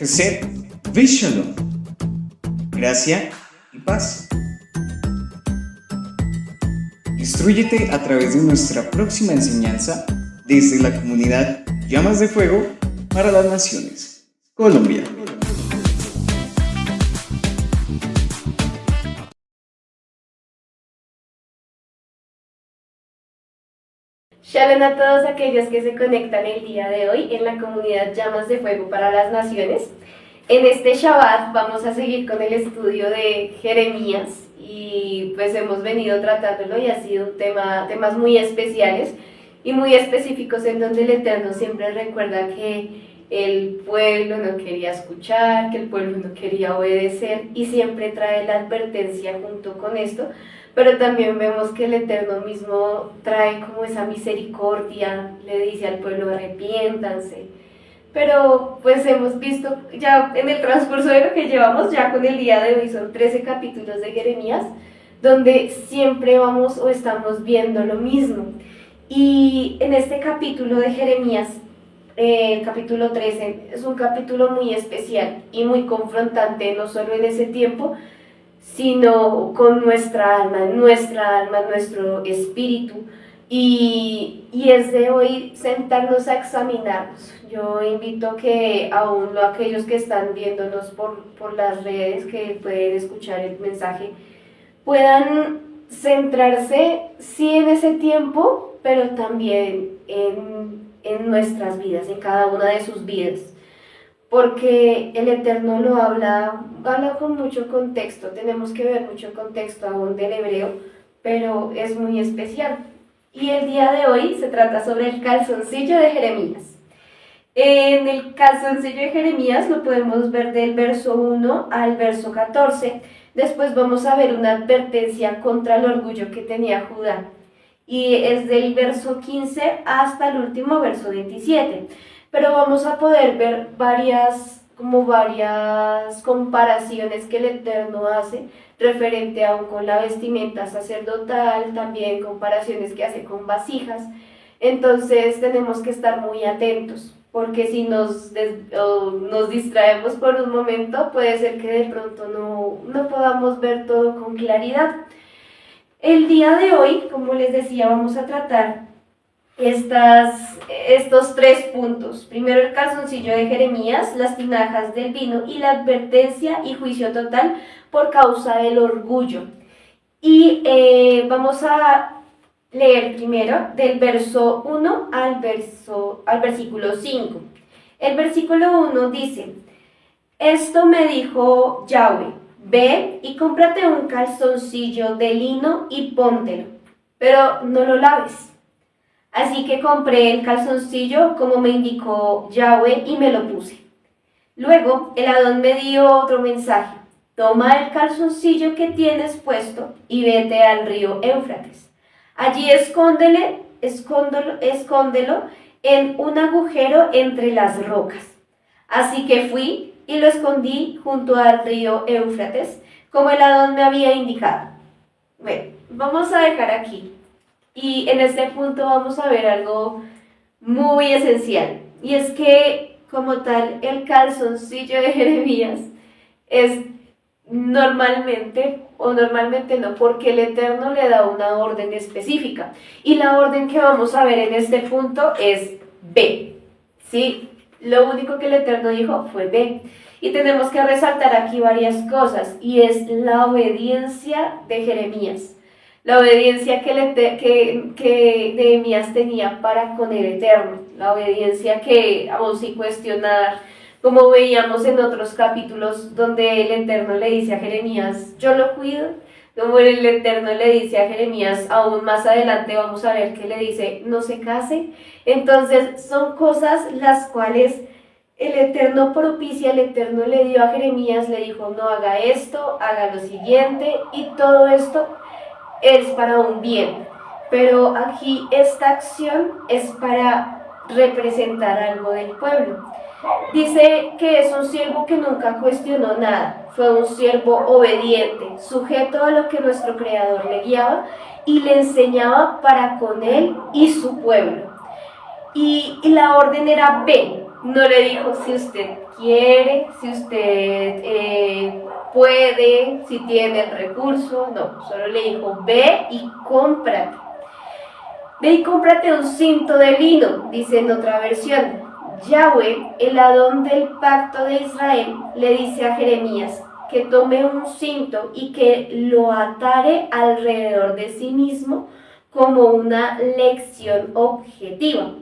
Chesed Shalom, gracia y paz. Instrúyete a través de nuestra próxima enseñanza desde la comunidad Llamas de Fuego para las Naciones, Colombia. Shalom a todos aquellos que se conectan el día de hoy en la comunidad Llamas de Fuego para las Naciones. En este Shabbat vamos a seguir con el estudio de Jeremías y pues hemos venido tratándolo y ha sido temas muy especiales y muy específicos en donde el Eterno siempre recuerda que el pueblo no quería escuchar, que el pueblo no quería obedecer y siempre trae la advertencia junto con esto. Pero también vemos que el Eterno mismo trae como esa misericordia, le dice al pueblo arrepiéntanse. Pero pues hemos visto ya en el transcurso de lo que llevamos, ya con el día de hoy son 13 capítulos de Jeremías, donde siempre vamos o estamos viendo lo mismo. Y en este capítulo de Jeremías, el capítulo 13, es un capítulo muy especial y muy confrontante, no solo en ese tiempo, sino con nuestra alma, nuestro espíritu, y es de hoy sentarnos a examinarnos. Yo invito que aún aquellos que están viéndonos por las redes, que pueden escuchar el mensaje, puedan centrarse, sí, en ese tiempo, pero también en nuestras vidas, en cada una de sus vidas. Porque el Eterno lo habla con mucho contexto, tenemos que ver mucho contexto aún del hebreo, pero es muy especial. Y el día de hoy se trata sobre el calzoncillo de Jeremías. En el calzoncillo de Jeremías lo podemos ver del verso 1 al verso 14, después vamos a ver una advertencia contra el orgullo que tenía Judá, y es del verso 15 hasta el último verso 27. Pero vamos a poder ver varias comparaciones que el Eterno hace referente aún con la vestimenta sacerdotal, también comparaciones que hace con vasijas. Entonces tenemos que estar muy atentos, porque si nos distraemos por un momento, puede ser que de pronto no podamos ver todo con claridad. El día de hoy, como les decía, vamos a tratar estos 3 puntos. Primero, el calzoncillo de Jeremías, las tinajas del vino y la advertencia y juicio total por causa del orgullo. Y vamos a leer primero del verso 1 al versículo 5. El versículo 1 dice: esto me dijo Yahweh, ve y cómprate un calzoncillo de lino y póntelo, pero no lo laves. Así que compré el calzoncillo como me indicó Yahweh y me lo puse. Luego el Adón me dio otro mensaje: toma el calzoncillo que tienes puesto y vete al río Éufrates. Allí escóndelo en un agujero entre las rocas. Así que fui y lo escondí junto al río Éufrates, como el Adón me había indicado. Bueno, vamos a dejar aquí. Y en este punto vamos a ver algo muy esencial, y es que como tal el calzoncillo de Jeremías es normalmente no, porque el Eterno le da una orden específica, y la orden que vamos a ver en este punto es ve, ¿sí? Lo único que el Eterno dijo fue ve, y tenemos que resaltar aquí varias cosas, y es la obediencia de Jeremías. La obediencia que Nehemías tenía para con el Eterno, la obediencia que, aún sin cuestionar, como veíamos en otros capítulos donde el Eterno le dice a Jeremías, yo lo cuido, como el Eterno le dice a Jeremías, aún más adelante vamos a ver que le dice, no se case. Entonces son cosas las cuales el Eterno propicia, el Eterno le dio a Jeremías, le dijo, no haga esto, haga lo siguiente, y todo esto es para un bien, pero aquí esta acción es para representar algo del pueblo. Dice que es un siervo que nunca cuestionó nada, fue un siervo obediente, sujeto a lo que nuestro Creador le guiaba y le enseñaba para con él y su pueblo. Y la orden era ve, No le dijo si usted quiere, si usted puede, si tiene el recurso, no, solo le dijo ve y cómprate. Ve y cómprate un cinto de lino, dice en otra versión. Yahweh, el Adón del pacto de Israel, le dice a Jeremías que tome un cinto y que lo atare alrededor de sí mismo como una lección objetiva.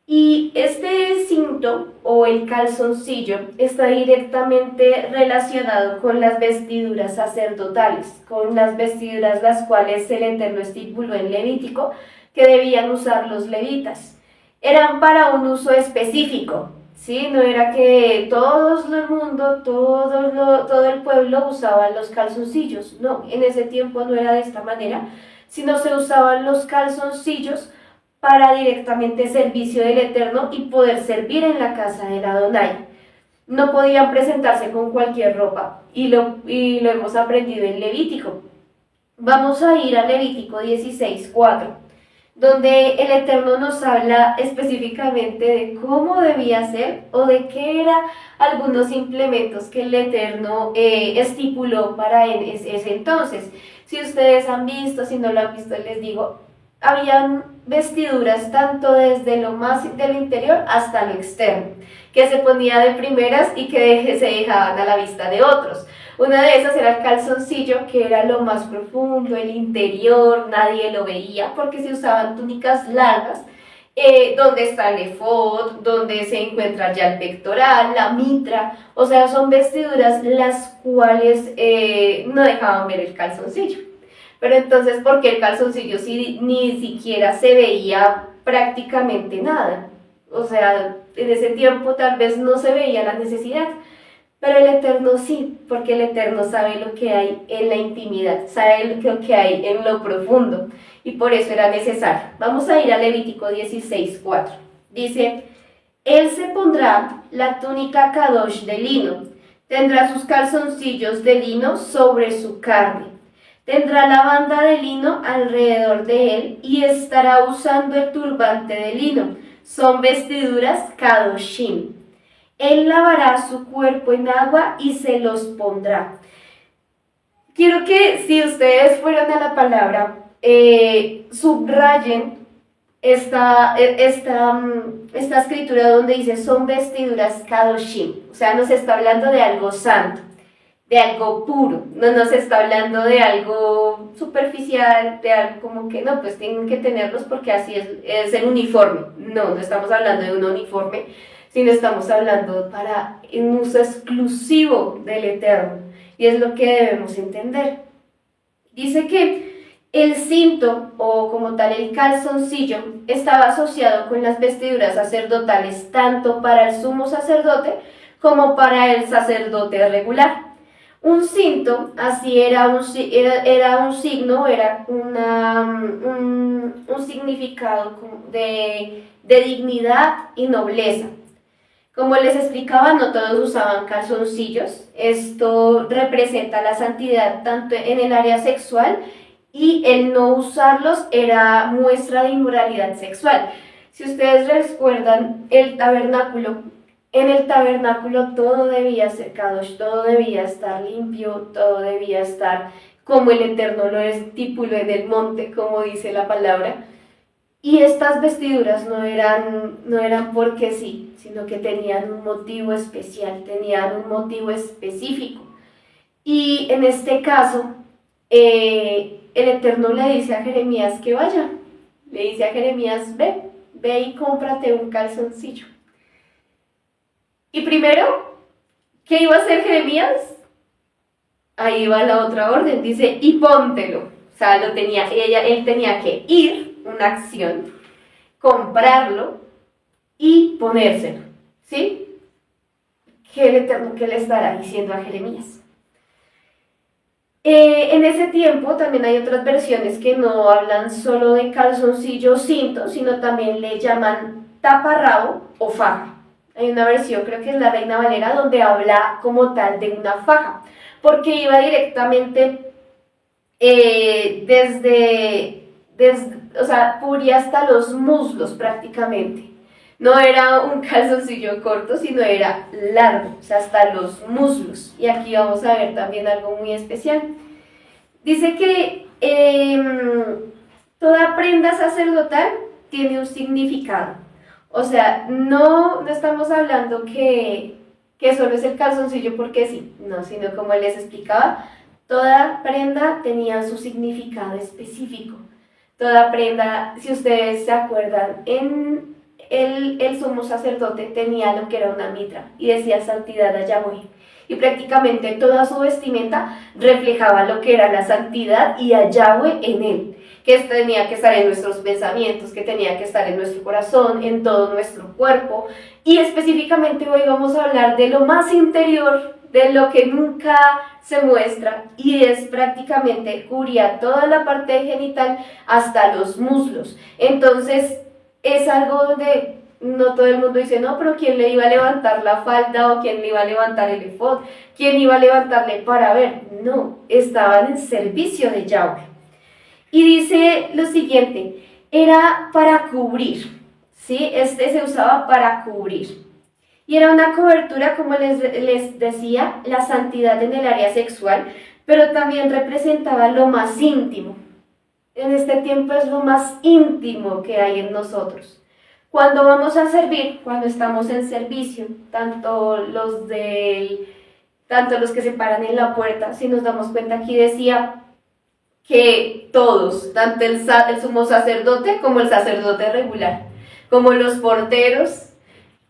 Y este cinto o el calzoncillo está directamente relacionado con las vestiduras sacerdotales, con las vestiduras las cuales el Eterno estipuló en Levítico que debían usar los levitas. Eran para un uso específico, ¿sí? No era que todo el mundo, todo el pueblo usaban los calzoncillos, no, en ese tiempo no era de esta manera, sino se usaban los calzoncillos para directamente servicio del Eterno y poder servir en la casa del Adonai. No podían presentarse con cualquier ropa y lo hemos aprendido en Levítico. Vamos a ir a Levítico 16:4, donde el Eterno nos habla específicamente de cómo debía ser o de qué eran algunos implementos que el Eterno estipuló para ese entonces. Si ustedes han visto, si no lo han visto, les digo, habían vestiduras tanto desde lo más del interior hasta lo externo, que se ponía de primeras y que se dejaban a la vista de otros. Una de esas era el calzoncillo, que era lo más profundo, el interior, nadie lo veía porque se usaban túnicas largas, donde está el efod, donde se encuentra ya el pectoral, la mitra, o sea, son vestiduras las cuales no dejaban ver el calzoncillo. Pero entonces, ¿por qué el calzoncillo si ni siquiera se veía prácticamente nada? O sea, en ese tiempo tal vez no se veía la necesidad, pero el Eterno sí, porque el Eterno sabe lo que hay en la intimidad, sabe lo que hay en lo profundo, y por eso era necesario. Vamos a ir a Levítico 16:4. Dice, él se pondrá la túnica kadosh de lino, tendrá sus calzoncillos de lino sobre su carne. Tendrá la banda de lino alrededor de él y estará usando el turbante de lino. Son vestiduras kadoshim. Él lavará su cuerpo en agua y se los pondrá. Quiero que si ustedes fueron a la palabra, subrayen esta escritura donde dice son vestiduras kadoshim. O sea, nos está hablando de algo santo, de algo puro, no nos está hablando de algo superficial, de algo como que no, pues tienen que tenerlos porque así es el uniforme. No estamos hablando de un uniforme, sino estamos hablando para un uso exclusivo del Eterno, y es lo que debemos entender. Dice que el cinto, o como tal el calzoncillo, estaba asociado con las vestiduras sacerdotales tanto para el sumo sacerdote como para el sacerdote regular. Un cinto, así era un signo, era un significado de dignidad y nobleza. Como les explicaba, no todos usaban calzoncillos. Esto representa la santidad tanto en el área sexual, y el no usarlos era muestra de inmoralidad sexual. Si ustedes recuerdan el tabernáculo, en el tabernáculo todo debía ser kadosh, todo debía estar limpio, todo debía estar como el Eterno lo estipuló en el monte, como dice la palabra. Y estas vestiduras no eran porque sí, sino que tenían un motivo especial, tenían un motivo específico. Y en este caso, el Eterno le dice a Jeremías que vaya, le dice a Jeremías, ve y cómprate un calzoncillo. Y primero, ¿qué iba a hacer Jeremías? Ahí va la otra orden, dice, y póntelo. O sea, él tenía que ir, una acción, comprarlo y ponérselo, ¿sí? ¿Qué el Eterno que le estará diciendo a Jeremías? En ese tiempo también hay otras versiones que no hablan solo de calzoncillo o cinto, sino también le llaman taparrabo o faja. Hay una versión, creo que es la Reina Valera, donde habla como tal de una faja, porque iba directamente o sea, cubría hasta los muslos prácticamente. No era un calzoncillo corto, sino era largo, o sea, hasta los muslos. Y aquí vamos a ver también algo muy especial. Dice que toda prenda sacerdotal tiene un significado. O sea, no estamos hablando que solo es el calzoncillo porque sí, no, sino como les explicaba, toda prenda tenía su significado específico. Toda prenda, si ustedes se acuerdan, en el sumo sacerdote tenía lo que era una mitra y decía santidad a Yahweh. Y prácticamente toda su vestimenta reflejaba lo que era la santidad y a Yahweh en él, que tenía que estar en nuestros pensamientos, que tenía que estar en nuestro corazón, en todo nuestro cuerpo. Y específicamente hoy vamos a hablar de lo más interior, de lo que nunca se muestra, y es prácticamente cubría toda la parte genital hasta los muslos. Entonces es algo donde no todo el mundo dice, no, pero ¿quién le iba a levantar la falda o quién le iba a levantar el efod? ¿Quién iba a levantarle para ver? No, estaban en servicio de Yahweh. Y dice lo siguiente, era para cubrir, ¿sí? Este se usaba para cubrir. Y era una cobertura, como les decía, la santidad en el área sexual, pero también representaba lo más íntimo. En este tiempo es lo más íntimo que hay en nosotros. Cuando vamos a servir, cuando estamos en servicio, tanto los que se paran en la puerta, si nos damos cuenta, aquí decía que todos, tanto el sumo sacerdote como el sacerdote regular, como los porteros,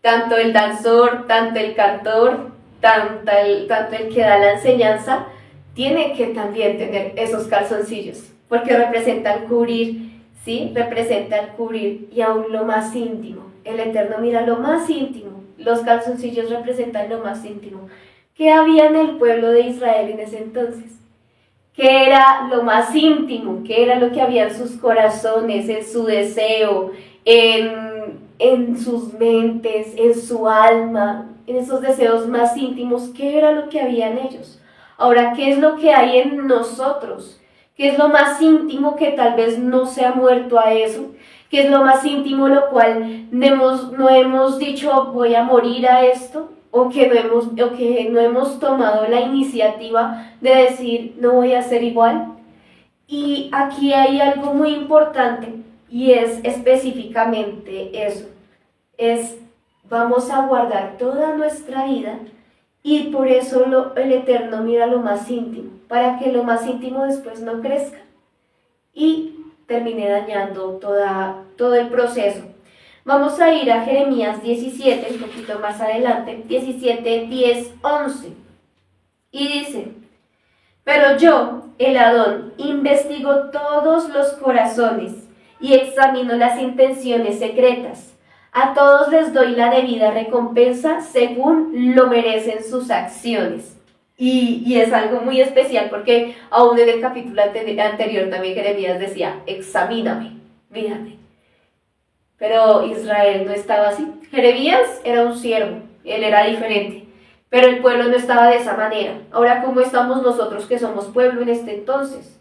tanto el danzor, tanto el cantor, tanto el que da la enseñanza, tiene que también tener esos calzoncillos, porque representan cubrir, ¿sí? Representan cubrir y aún lo más íntimo. El Eterno mira lo más íntimo. Los calzoncillos representan lo más íntimo. ¿Qué había en el pueblo de Israel en ese entonces? ¿Qué era lo más íntimo? ¿Qué era lo que había en sus corazones, en su deseo, en sus mentes, en su alma, en esos deseos más íntimos? ¿Qué era lo que había en ellos? Ahora, ¿qué es lo que hay en nosotros? ¿Qué es lo más íntimo que tal vez no se ha muerto a eso? ¿Qué es lo más íntimo lo cual no hemos dicho voy a morir a esto? O que no hemos tomado la iniciativa de decir no voy a ser igual. Y aquí hay algo muy importante y es específicamente eso. Vamos a guardar toda nuestra vida y por eso el Eterno mira lo más íntimo, para que lo más íntimo después no crezca y termine dañando todo el proceso. Vamos a ir a Jeremías 17, un poquito más adelante, 17, 10, 11. Y dice, pero yo, el Adón, investigo todos los corazones y examino las intenciones secretas. A todos les doy la debida recompensa según lo merecen sus acciones. Y es algo muy especial porque aún en el capítulo anterior también Jeremías decía, examíname, mírame. Pero Israel no estaba así. Jeremías era un siervo, él era diferente, pero el pueblo no estaba de esa manera. Ahora, ¿cómo estamos nosotros que somos pueblo en este entonces?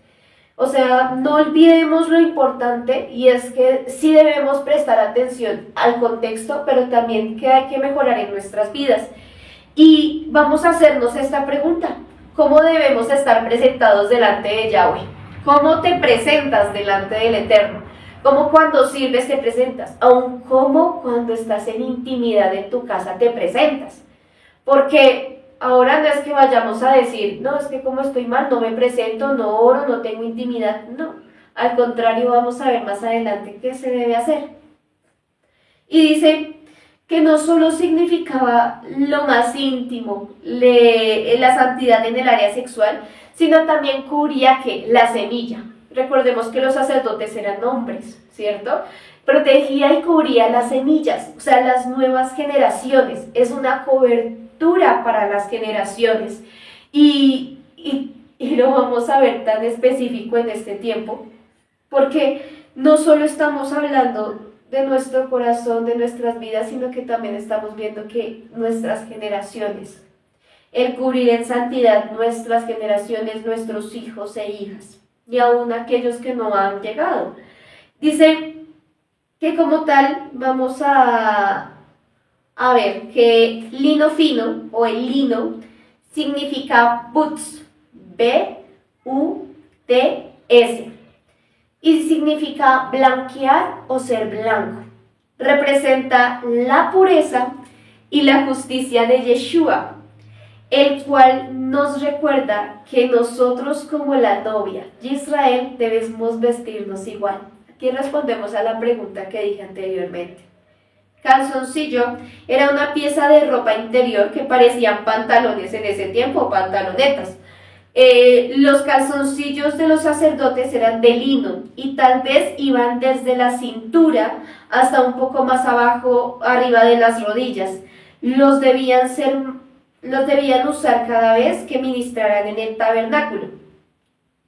O sea, no olvidemos lo importante y es que sí debemos prestar atención al contexto, pero también que hay que mejorar en nuestras vidas. Y vamos a hacernos esta pregunta, ¿cómo debemos estar presentados delante de Yahweh? ¿Cómo te presentas delante del Eterno? ¿Cómo cuando sirves te presentas? Aún cómo cuando estás en intimidad en tu casa te presentas. Porque ahora no es que vayamos a decir, no, es que como estoy mal, no me presento, no oro, no tengo intimidad. No, al contrario, vamos a ver más adelante qué se debe hacer. Y dice que no solo significaba lo más íntimo, la santidad en el área sexual, sino también cubría que la semilla. Recordemos que los sacerdotes eran hombres, ¿cierto? Protegía y cubría las semillas, o sea, las nuevas generaciones. Es una cobertura para las generaciones. Y lo vamos a ver tan específico en este tiempo, porque no solo estamos hablando de nuestro corazón, de nuestras vidas, sino que también estamos viendo que nuestras generaciones, el cubrir en santidad nuestras generaciones, nuestros hijos e hijas, y aún aquellos que no han llegado. Dice que como tal vamos a ver que lino fino o el lino significa boots, B-U-T-S, y significa blanquear o ser blanco. Representa la pureza y la justicia de Yeshua, el cual nos recuerda que nosotros como la novia de Israel debemos vestirnos igual. Aquí respondemos a la pregunta que dije anteriormente. Calzoncillo era una pieza de ropa interior que parecían pantalones en ese tiempo, pantalonetas. Los calzoncillos de los sacerdotes eran de lino y tal vez iban desde la cintura hasta un poco más abajo, arriba de las rodillas. Los debían usar cada vez que ministraran en el tabernáculo.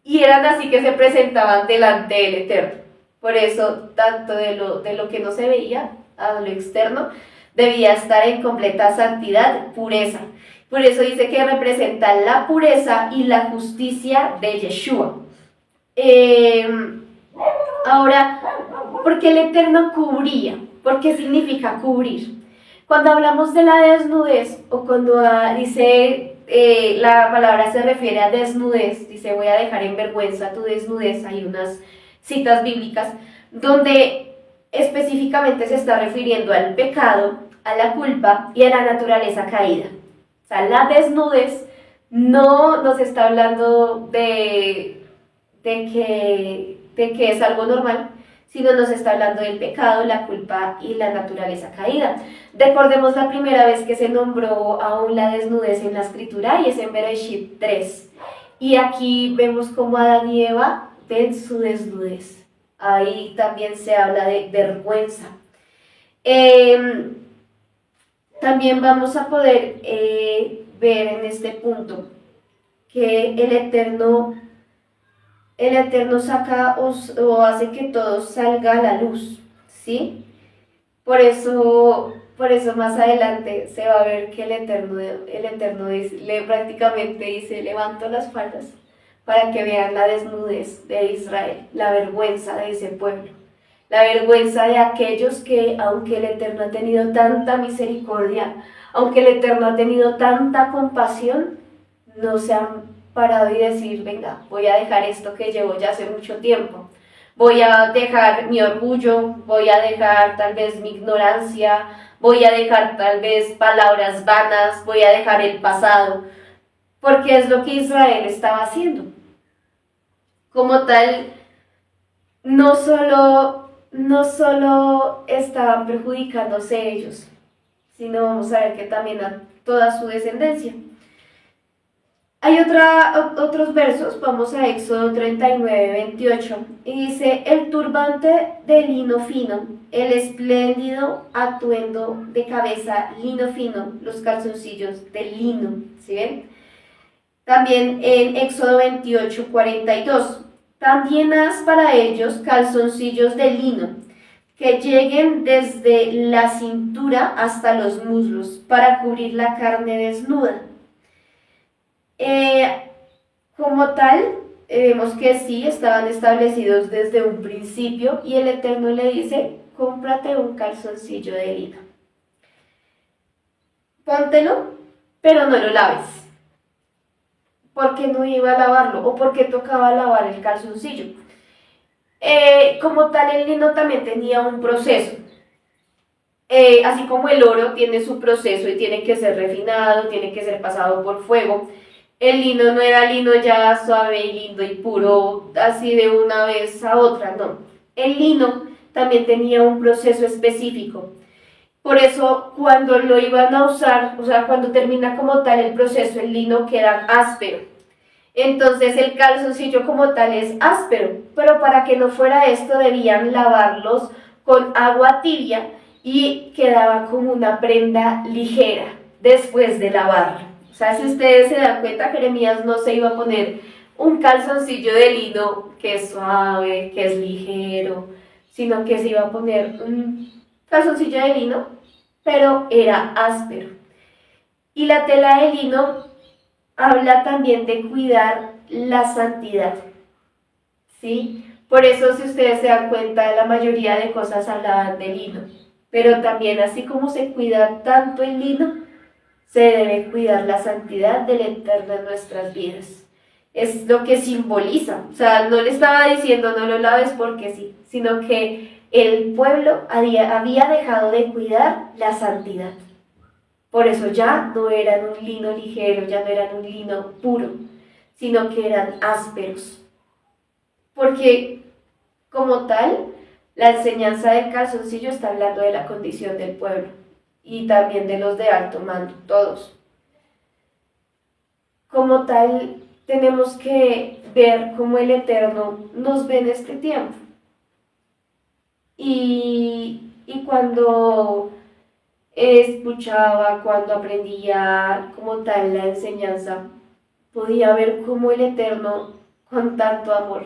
Y eran así que se presentaban delante del Eterno. Por eso, tanto de lo que no se veía a lo externo, debía estar en completa santidad, pureza. Por eso dice que representa la pureza y la justicia de Yeshua. Ahora, ¿por qué el Eterno cubría? ¿Por qué significa cubrir? Cuando hablamos de la desnudez, o cuando dice la palabra se refiere a desnudez, dice voy a dejar en vergüenza tu desnudez, hay unas citas bíblicas donde específicamente se está refiriendo al pecado, a la culpa y a la naturaleza caída. O sea, la desnudez no nos está hablando de que es algo normal, sino nos está hablando del pecado, la culpa y la naturaleza caída. Recordemos la primera vez que se nombró aún la desnudez en la escritura y es en Bereshit 3. Y aquí vemos cómo Adán y Eva ven su desnudez. Ahí también se habla de vergüenza. También vamos a poder ver en este punto que el Eterno saca o hace que todo salga a la luz, ¿sí? Por eso más adelante se va a ver que el Eterno prácticamente dice, levanto las faldas para que vean la desnudez de Israel, la vergüenza de ese pueblo, la vergüenza de aquellos que, aunque el Eterno ha tenido tanta misericordia, aunque el Eterno ha tenido tanta compasión, no se han parado y decir, venga, voy a dejar esto que llevo ya hace mucho tiempo, voy a dejar mi orgullo, voy a dejar tal vez mi ignorancia, voy a dejar tal vez palabras vanas, voy a dejar el pasado, porque es lo que Israel estaba haciendo. Como tal, no solo estaban perjudicándose ellos, sino vamos a ver que también a toda su descendencia. Hay otros versos, vamos a Éxodo 39:28, y dice, el turbante de lino fino, el espléndido atuendo de cabeza lino fino, los calzoncillos de lino, ¿sí ven? También en Éxodo 28:42, también haz para ellos calzoncillos de lino, que lleguen desde la cintura hasta los muslos, para cubrir la carne desnuda. Como tal, vemos que sí, estaban establecidos desde un principio y el Eterno le dice, cómprate un calzoncillo de lino. Póntelo, pero no lo laves. ¿Por qué no iba a lavarlo? ¿O por qué tocaba lavar el calzoncillo? Como tal, el lino también tenía un proceso. Así como el oro tiene su proceso y tiene que ser refinado, tiene que ser pasado por fuego. El lino no era lino ya suave y lindo y puro, así de una vez a otra, no. El lino también tenía un proceso específico. Por eso, cuando lo iban a usar, o sea, cuando termina como tal el proceso, el lino queda áspero. Entonces, el calzoncillo como tal es áspero, pero para que no fuera esto, debían lavarlos con agua tibia y quedaba como una prenda ligera después de lavarlo. O sea, si ustedes se dan cuenta, Jeremías no se iba a poner un calzoncillo de lino que es suave, que es ligero, sino que se iba a poner un calzoncillo de lino, pero era áspero. Y la tela de lino habla también de cuidar la santidad, ¿sí? Por eso, si ustedes se dan cuenta, la mayoría de cosas hablaban de lino. Pero también, así como se cuida tanto el lino, se debe cuidar la santidad del Eterno en nuestras vidas. Es lo que simboliza. O sea, no le estaba diciendo no lo laves porque sí, sino que el pueblo había dejado de cuidar la santidad. Por eso ya no eran un lino ligero, ya no eran un lino puro, sino que eran ásperos. Porque como tal, la enseñanza del calzoncillo está hablando de la condición del pueblo y también de los de alto mando, todos. Como tal, tenemos que ver cómo el Eterno nos ve en este tiempo. Y cuando escuchaba, cuando aprendía como tal la enseñanza, podía ver cómo el Eterno, con tanto amor,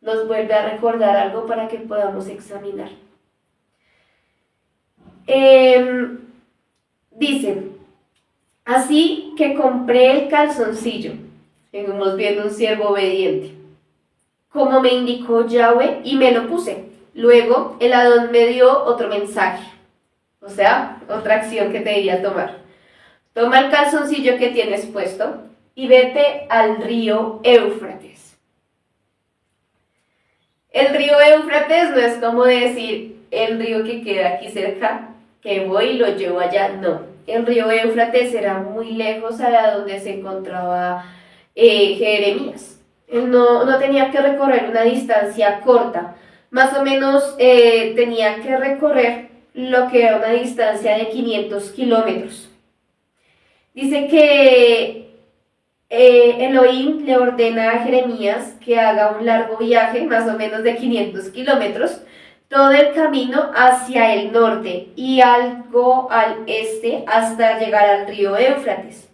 nos vuelve a recordar algo para que podamos examinar. Dice, así que compré el calzoncillo, seguimos viendo un siervo obediente, como me indicó Yahweh, y me lo puse. Luego el Adón me dio otro mensaje, o sea, otra acción que te debía tomar. Toma el calzoncillo que tienes puesto y vete al río Éufrates. El río Éufrates no es como decir el río que queda aquí cerca, que voy y lo llevo allá, no. El río Éufrates era muy lejos a donde se encontraba Jeremías. Él no tenía que recorrer una distancia corta, más o menos tenía que recorrer lo que era una distancia de 500 kilómetros. Dice que Elohim le ordena a Jeremías que haga un largo viaje, más o menos de 500 kilómetros, todo el camino hacia el norte y algo al este hasta llegar al río Éufrates.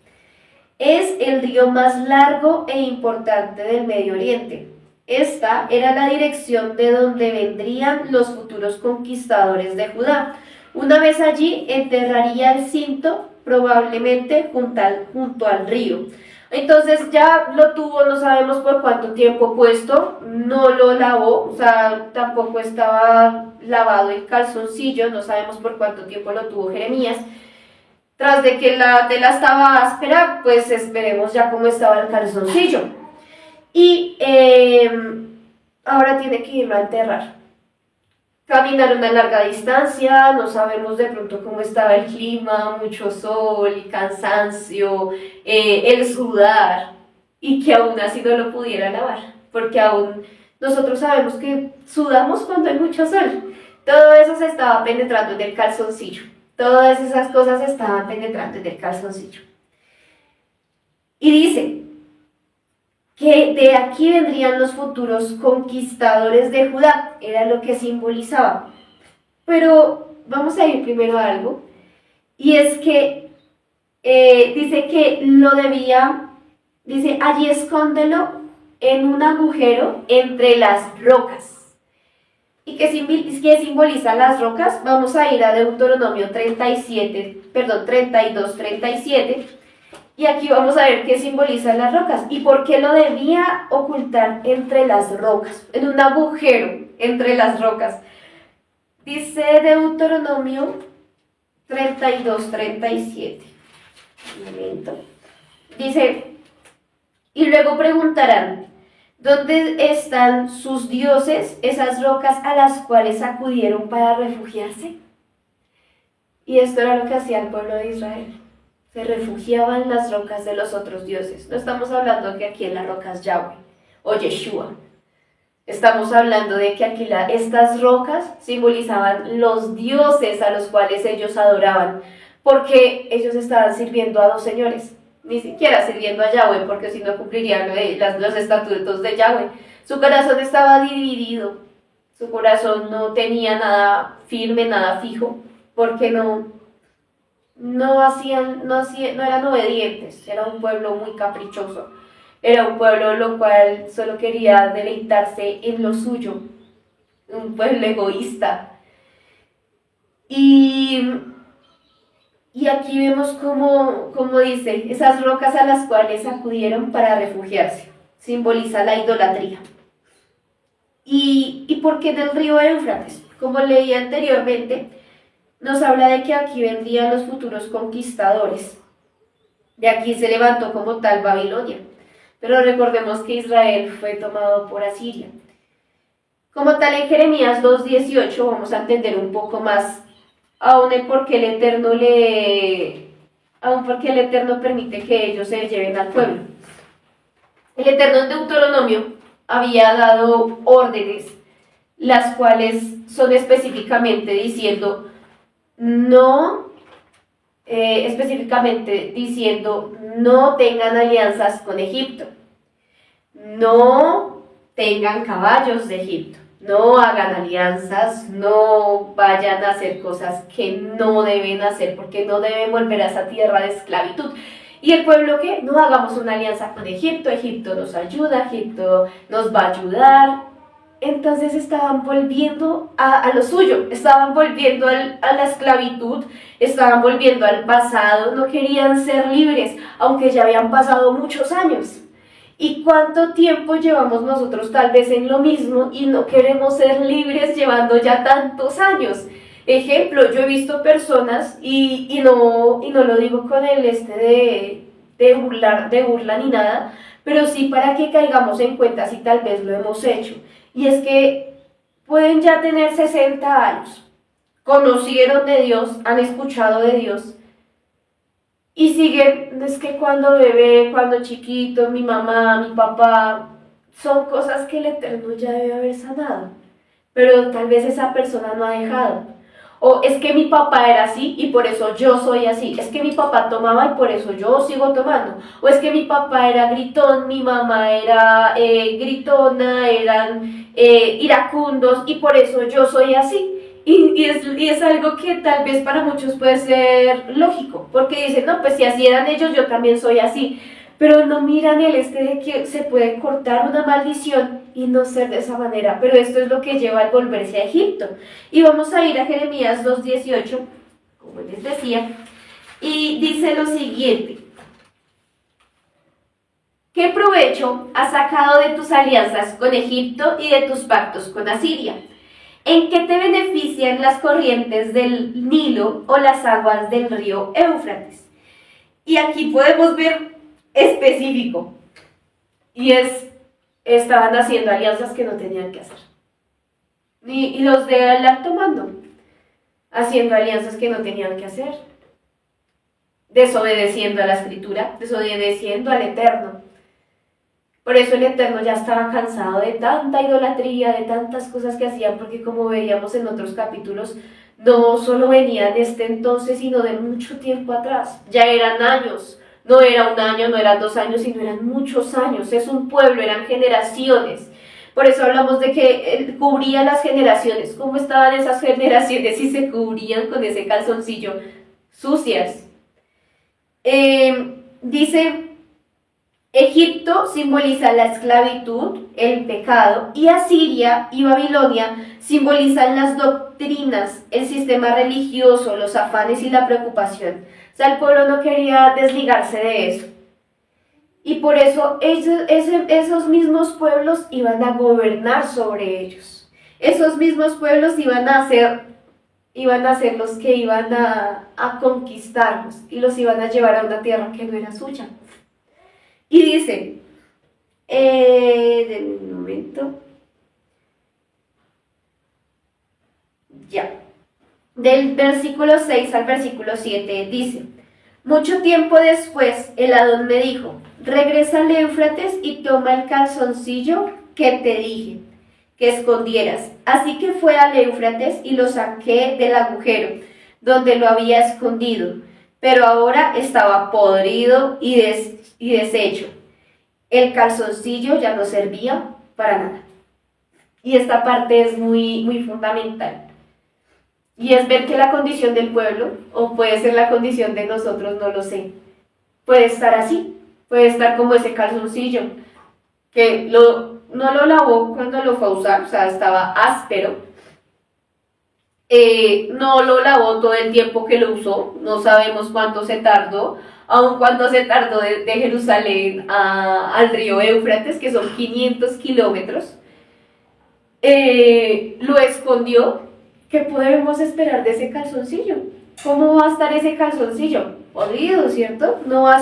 Es el río más largo e importante del Medio Oriente. Esta era la dirección de donde vendrían los futuros conquistadores de Judá. Una vez allí, enterraría el cinto, probablemente junto al río. Entonces ya lo tuvo, no sabemos por cuánto tiempo puesto, no lo lavó, o sea, tampoco estaba lavado el calzoncillo, no sabemos por cuánto tiempo lo tuvo Jeremías. Tras de que la tela estaba áspera, pues esperemos ya cómo estaba el calzoncillo. Y ahora tiene que irlo a enterrar. Caminar una larga distancia, no sabemos de pronto cómo estaba el clima, mucho sol, cansancio, el sudar, y que aún así no lo pudiera lavar, porque aún nosotros sabemos que sudamos cuando hay mucho sol. Todo eso se estaba penetrando en el calzoncillo, todas esas cosas se estaban penetrando en el calzoncillo. Y dice que de aquí vendrían los futuros conquistadores de Judá, era lo que simbolizaba. Pero vamos a ir primero a algo, y es que dice que lo debía, dice, allí escóndelo en un agujero entre las rocas. ¿Y qué simboliza las rocas? Vamos a ir a Deuteronomio 32, 37. Y aquí vamos a ver qué simbolizan las rocas y por qué lo debía ocultar entre las rocas, en un agujero entre las rocas. Dice Deuteronomio 32, 37. Un momento. Dice, y luego preguntarán, ¿dónde están sus dioses, esas rocas a las cuales acudieron para refugiarse? Y esto era lo que hacía el pueblo de Israel. Se refugiaban en las rocas de los otros dioses. No estamos hablando que aquí en la roca es Yahweh o Yeshua. Estamos hablando de que aquí estas rocas simbolizaban los dioses a los cuales ellos adoraban, porque ellos estaban sirviendo a dos señores, ni siquiera sirviendo a Yahweh, porque si no cumplirían los estatutos de Yahweh. Su corazón estaba dividido, su corazón no tenía nada firme, nada fijo, porque no eran obedientes, era un pueblo muy caprichoso, era un pueblo lo cual solo quería deleitarse en lo suyo, un pueblo egoísta. Y aquí vemos como dice, esas rocas a las cuales acudieron para refugiarse, simboliza la idolatría. ¿Y por qué del río Éufrates? Como leí anteriormente, nos habla de que aquí vendrían los futuros conquistadores. De aquí se levantó como tal Babilonia. Pero recordemos que Israel fue tomado por Asiria. Como tal, en Jeremías 2:18 vamos a entender un poco más aún el por qué el Eterno permite que ellos se lleven al pueblo. El Eterno en Deuteronomio había dado órdenes, las cuales son específicamente diciendo no tengan alianzas con Egipto, no tengan caballos de Egipto, no hagan alianzas, no vayan a hacer cosas que no deben hacer porque no deben volver a esa tierra de esclavitud. Y el pueblo que no hagamos una alianza con Egipto, Egipto nos ayuda, Egipto nos va a ayudar. Entonces estaban volviendo a lo suyo, estaban volviendo a la esclavitud, estaban volviendo al pasado, no querían ser libres, aunque ya habían pasado muchos años. ¿Y cuánto tiempo llevamos nosotros tal vez en lo mismo y no queremos ser libres llevando ya tantos años? Ejemplo, yo he visto personas y no lo digo con el de burla ni nada, pero sí para que caigamos en cuenta si tal vez lo hemos hecho. Y es que pueden ya tener 60 años, conocieron de Dios, han escuchado de Dios, y siguen, es que cuando bebé, cuando chiquito, mi mamá, mi papá, son cosas que el Eterno ya debe haber sanado, pero tal vez esa persona no ha dejado. O es que mi papá era así y por eso yo soy así. Es que mi papá tomaba y por eso yo sigo tomando. O es que mi papá era gritón, mi mamá era gritona, eran iracundos y por eso yo soy así. Y es algo que tal vez para muchos puede ser lógico, porque dicen, no, pues si así eran ellos, yo también soy así. Pero no miran de que se puede cortar una maldición y no ser de esa manera. Pero esto es lo que lleva al volverse a Egipto. Y vamos a ir a Jeremías 2:18, como les decía, y dice lo siguiente. ¿Qué provecho has sacado de tus alianzas con Egipto y de tus pactos con Asiria? ¿En qué te benefician las corrientes del Nilo o las aguas del río Éufrates? Y aquí podemos ver específico. Y estaban haciendo alianzas que no tenían que hacer. Y los de el alto mando, haciendo alianzas que no tenían que hacer. Desobedeciendo a la Escritura, desobedeciendo al Eterno. Por eso el Eterno ya estaba cansado de tanta idolatría, de tantas cosas que hacían, porque como veíamos en otros capítulos, no solo venían entonces, sino de mucho tiempo atrás. Ya eran años, no era un año, no eran 2 años, sino eran muchos años. Es un pueblo, eran generaciones. Por eso hablamos de que él cubría las generaciones. ¿Cómo estaban esas generaciones si se cubrían con ese calzoncillo? Sucias. Dice... Egipto simboliza la esclavitud, el pecado, y Asiria y Babilonia simbolizan las doctrinas, el sistema religioso, los afanes y la preocupación. O sea, el pueblo no quería desligarse de eso. Y por eso esos mismos pueblos iban a gobernar sobre ellos. Esos mismos pueblos iban a ser los que iban a conquistarlos y los iban a llevar a una tierra que no era suya. Y dice, de un momento, ya, del versículo 6 al versículo 7 dice, mucho tiempo después el Adón me dijo, regresa al Éufrates y toma el calzoncillo que te dije que escondieras. Así que fue al Éufrates y lo saqué del agujero donde lo había escondido, pero ahora estaba podrido y deshecho. El calzoncillo ya no servía para nada. Y esta parte es muy, muy fundamental. Y es ver que la condición del pueblo, o puede ser la condición de nosotros, no lo sé, puede estar así, puede estar como ese calzoncillo, que no lo lavó cuando lo fue a usar, o sea, estaba áspero. No lo lavó todo el tiempo que lo usó, no sabemos cuánto se tardó, aun cuando se tardó de Jerusalén al río Éufrates, que son 500 kilómetros. lo escondió. ¿Qué podemos esperar de ese calzoncillo? ¿Cómo va a estar ese calzoncillo? Podrido, ¿cierto? No va a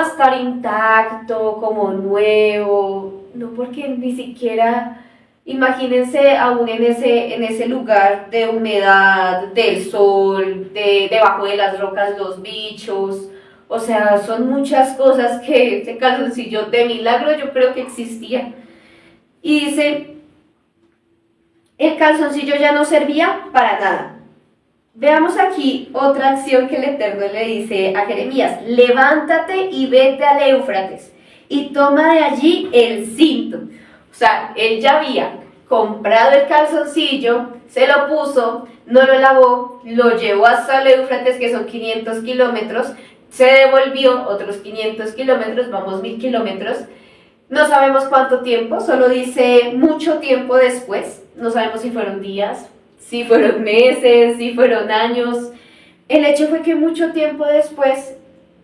estar intacto, como nuevo, no, porque ni siquiera, imagínense aún en ese lugar de humedad, del sol, debajo de las rocas los bichos, o sea, son muchas cosas que ese calzoncillo de milagro yo creo que existía. Y dice, el calzoncillo ya no servía para nada. Veamos aquí otra acción que el Eterno le dice a Jeremías: levántate y vete al Éufrates y toma de allí el cinto. O sea, él ya había comprado el calzoncillo, se lo puso, no lo lavó, lo llevó hasta el Éufrates, que son 500 kilómetros, se devolvió otros 500 kilómetros, vamos 1000 kilómetros, no sabemos cuánto tiempo, solo dice mucho tiempo después, no sabemos si fueron días, si fueron meses, si fueron años. El hecho fue que mucho tiempo después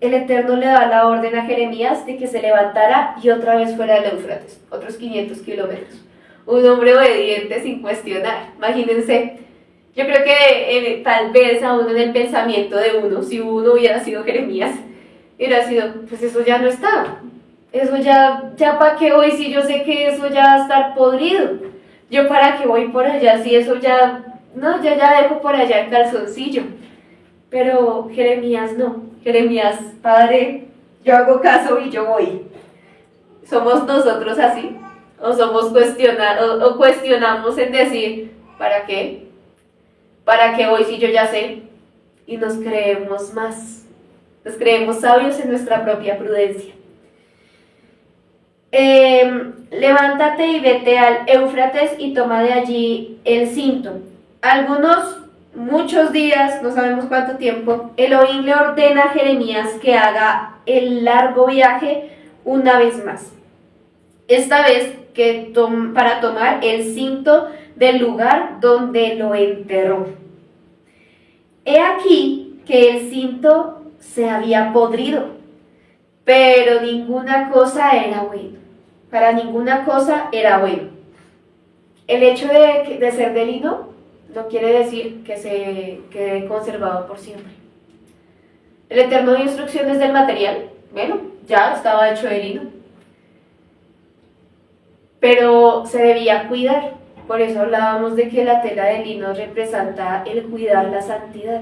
el Eterno le da la orden a Jeremías de que se levantara y otra vez fuera del Éufrates, otros 500 kilómetros. Un hombre obediente sin cuestionar. Imagínense, yo creo que tal vez aún en el pensamiento de uno, si uno hubiera sido Jeremías, hubiera sido, pues eso ya no está. Eso ya para qué voy si yo sé que eso ya va a estar podrido. Yo para qué voy por allá si eso ya, no, ya dejo por allá el calzoncillo. Pero Jeremías no. Jeremías, padre, yo hago caso y yo voy. ¿Somos nosotros así? ¿O somos o cuestionamos en decir, ¿para qué? ¿Para qué voy si yo ya sé? Y nos creemos más. Nos creemos sabios en nuestra propia prudencia. Levántate y vete al Éufrates y toma de allí el cinto. Muchos días, no sabemos cuánto tiempo, Elohim le ordena a Jeremías que haga el largo viaje una vez más. Esta vez para tomar el cinto del lugar donde lo enterró. He aquí que el cinto se había podrido, pero ninguna cosa era buena. Para ninguna cosa era bueno. El hecho de ser de lino no quiere decir que se quede conservado por siempre. El Eterno dio instrucciones del material. Bueno, ya estaba hecho de lino, pero se debía cuidar. Por eso hablábamos de que la tela de lino representa el cuidar la santidad.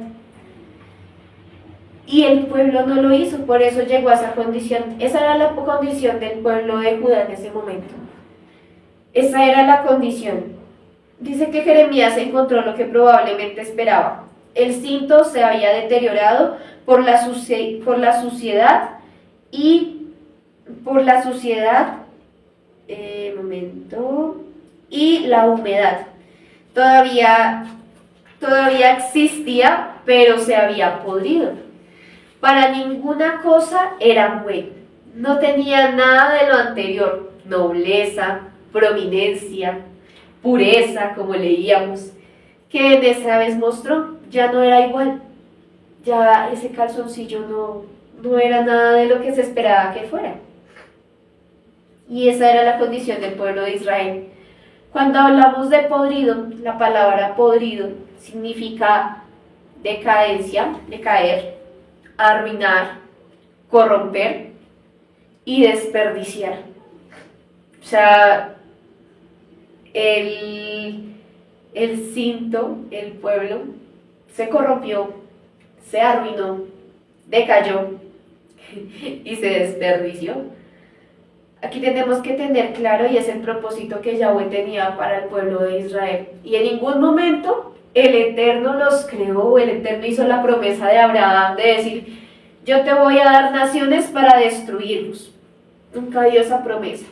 Y el pueblo no lo hizo, por eso llegó a esa condición. Esa era la condición del pueblo de Judá en ese momento. Esa era la condición. Dice que Jeremías encontró lo que probablemente esperaba. El cinto se había deteriorado por la suciedad y la humedad. Todavía existía, pero se había podrido. Para ninguna cosa era bueno. No tenía nada de lo anterior: nobleza, prominencia, pureza, como leíamos, que en esa vez mostró. Ya no era igual. Ya ese calzoncillo no era nada de lo que se esperaba que fuera. Y esa era la condición del pueblo de Israel. Cuando hablamos de podrido, la palabra podrido significa decadencia, decaer, arruinar, corromper y desperdiciar. O sea, el cinto, el pueblo, se corrompió, se arruinó, decayó y se desperdició. Aquí tenemos que tener claro, y es el propósito que Yahweh tenía para el pueblo de Israel. Y en ningún momento el Eterno los creó, el Eterno hizo la promesa de Abraham de decir: yo te voy a dar naciones para destruirlos. Nunca dio esa promesa.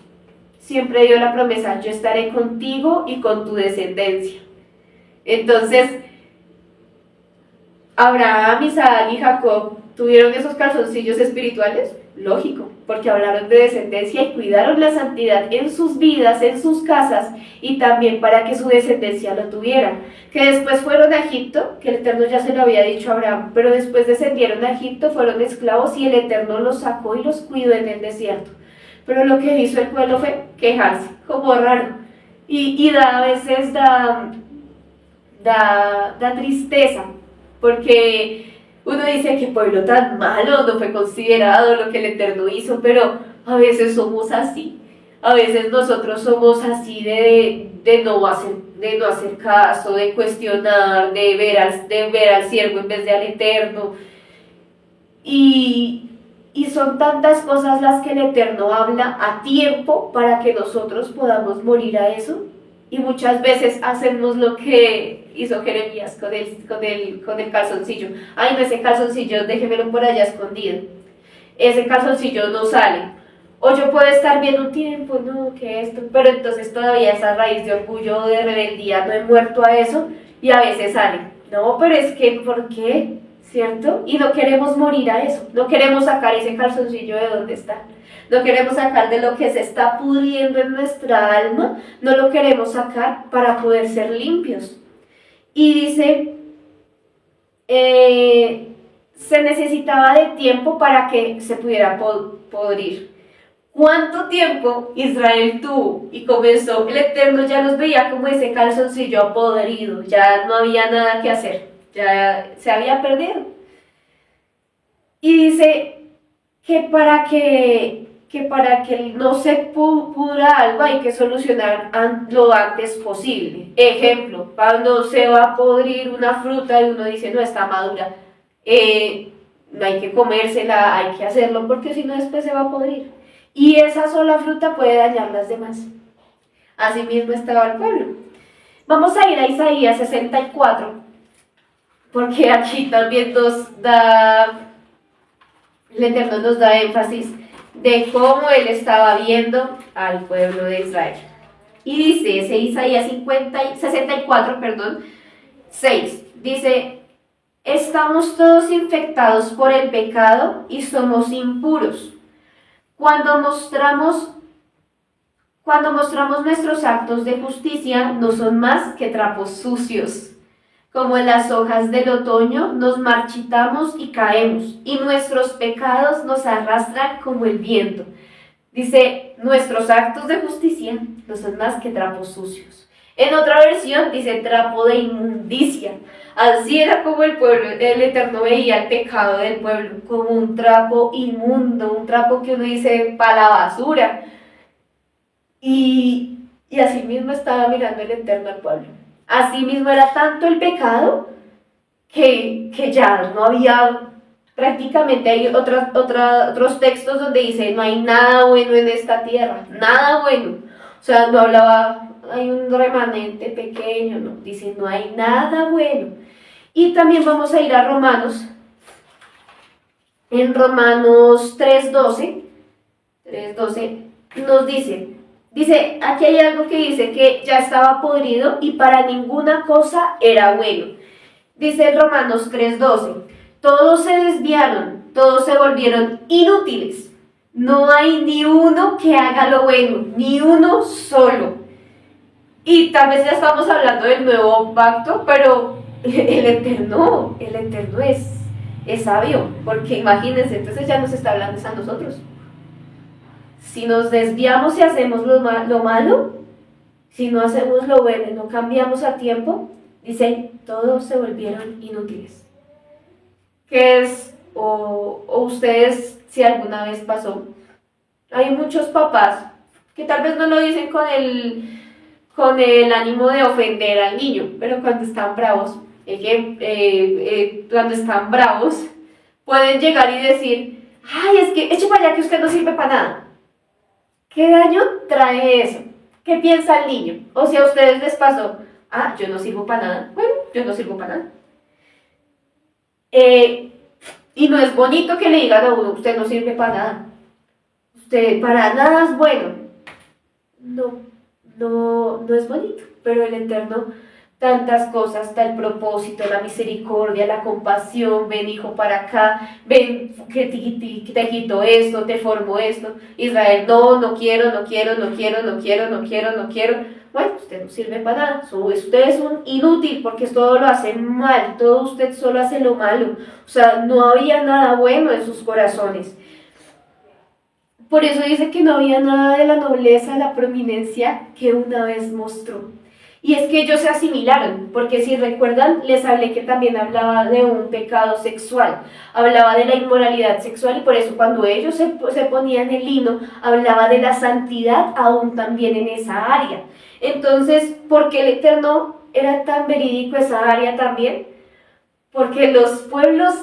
Siempre dio la promesa: yo estaré contigo y con tu descendencia. Entonces, Abraham, Isaac y Jacob tuvieron esos calzoncillos espirituales, lógico, porque hablaron de descendencia y cuidaron la santidad en sus vidas, en sus casas, y también para que su descendencia lo tuviera. Que después fueron a Egipto, que el Eterno ya se lo había dicho a Abraham, pero después descendieron a Egipto, fueron esclavos y el Eterno los sacó y los cuidó en el desierto. Pero lo que hizo el pueblo fue quejarse, como raro. y da a veces da tristeza, porque uno dice que pueblo tan malo, no fue considerado lo que el Eterno hizo, pero a veces somos así. A veces nosotros somos así de no hacer caso, de cuestionar, de ver al siervo en vez de al Eterno. Y son tantas cosas las que el Eterno habla a tiempo para que nosotros podamos morir a eso. Y muchas veces hacemos lo que hizo Jeremías con el calzoncillo. Ay, no, ese calzoncillo, déjemelo por allá escondido. Ese calzoncillo no sale. O yo puedo estar bien un tiempo, no, que esto, pero entonces todavía esa raíz de orgullo, de rebeldía, no he muerto a eso y a veces sale. No, pero es que, ¿por qué? ¿Cierto? Y no queremos morir a eso, no queremos sacar ese calzoncillo de donde está, no queremos sacar de lo que se está pudriendo en nuestra alma, no lo queremos sacar para poder ser limpios. Y dice, se necesitaba de tiempo para que se pudiera podrir. ¿Cuánto tiempo Israel tuvo? Y comenzó, el Eterno ya los veía como ese calzoncillo podrido, ya no había nada que hacer, ya se había perdido. Y dice que para que no se pudra algo hay que solucionar lo antes posible. Ejemplo, cuando se va a podrir una fruta y uno dice no está madura, no hay que comérsela, hay que hacerlo porque si no después se va a podrir. Y esa sola fruta puede dañar las demás. Así mismo estaba el pueblo. Vamos a ir a Isaías 64, porque aquí también el Eterno nos da énfasis de cómo Él estaba viendo al pueblo de Israel. Y dice, ese Isaías 64, 6, dice, estamos todos infectados por el pecado y somos impuros. Cuando mostramos nuestros actos de justicia, no son más que trapos sucios. Como en las hojas del otoño, nos marchitamos y caemos, y nuestros pecados nos arrastran como el viento. Dice, nuestros actos de justicia no son más que trapos sucios. En otra versión dice trapo de inmundicia. Así era como el pueblo, el Eterno veía el pecado del pueblo, como un trapo inmundo, un trapo que uno dice para la basura. Y así mismo estaba mirando el Eterno al pueblo. Así mismo era tanto el pecado que ya no había, prácticamente hay otros textos donde dice no hay nada bueno en esta tierra, nada bueno. O sea, no hablaba, hay un remanente pequeño, no, dice no hay nada bueno. Y también vamos a ir a Romanos, en Romanos 3:12 nos dice, aquí hay algo que dice que ya estaba podrido y para ninguna cosa era bueno. Dice en Romanos 3:12, todos se desviaron, todos se volvieron inútiles. No hay ni uno que haga lo bueno, ni uno solo. Y tal vez ya estamos hablando del nuevo pacto, pero el Eterno es sabio, porque imagínense, entonces ya nos está hablando a nosotros. Si nos desviamos y hacemos lo malo, si no hacemos lo bueno y no cambiamos a tiempo, dice, todos se volvieron inútiles. ¿Qué es? O ustedes, si alguna vez pasó, hay muchos papás que tal vez no lo dicen con el ánimo de ofender al niño, pero cuando están bravos, pueden llegar y decir, ay, es que eche para allá que usted no sirve para nada. ¿Qué daño trae eso? ¿Qué piensa el niño? O si a ustedes les pasó, ah, yo no sirvo para nada. Bueno, yo no sirvo para nada. Y no es bonito que le digan a uno, usted no sirve para nada. Usted para nada es bueno. No es bonito, pero el Eterno, tantas cosas, está el propósito, la misericordia, la compasión, ven hijo para acá, ven que te quito esto, te formo esto. Israel, no quiero. Bueno, usted no sirve para nada, usted es un inútil porque todo lo hace mal, todo usted solo hace lo malo. O sea, no había nada bueno en sus corazones. Por eso dice que no había nada de la nobleza, la prominencia que una vez mostró. Y es que ellos se asimilaron, porque si recuerdan, les hablé que también hablaba de un pecado sexual, hablaba de la inmoralidad sexual, y por eso cuando ellos se ponían el lino, hablaba de la santidad aún también en esa área. Entonces, ¿por qué el Eterno era tan verídico esa área también? Porque los pueblos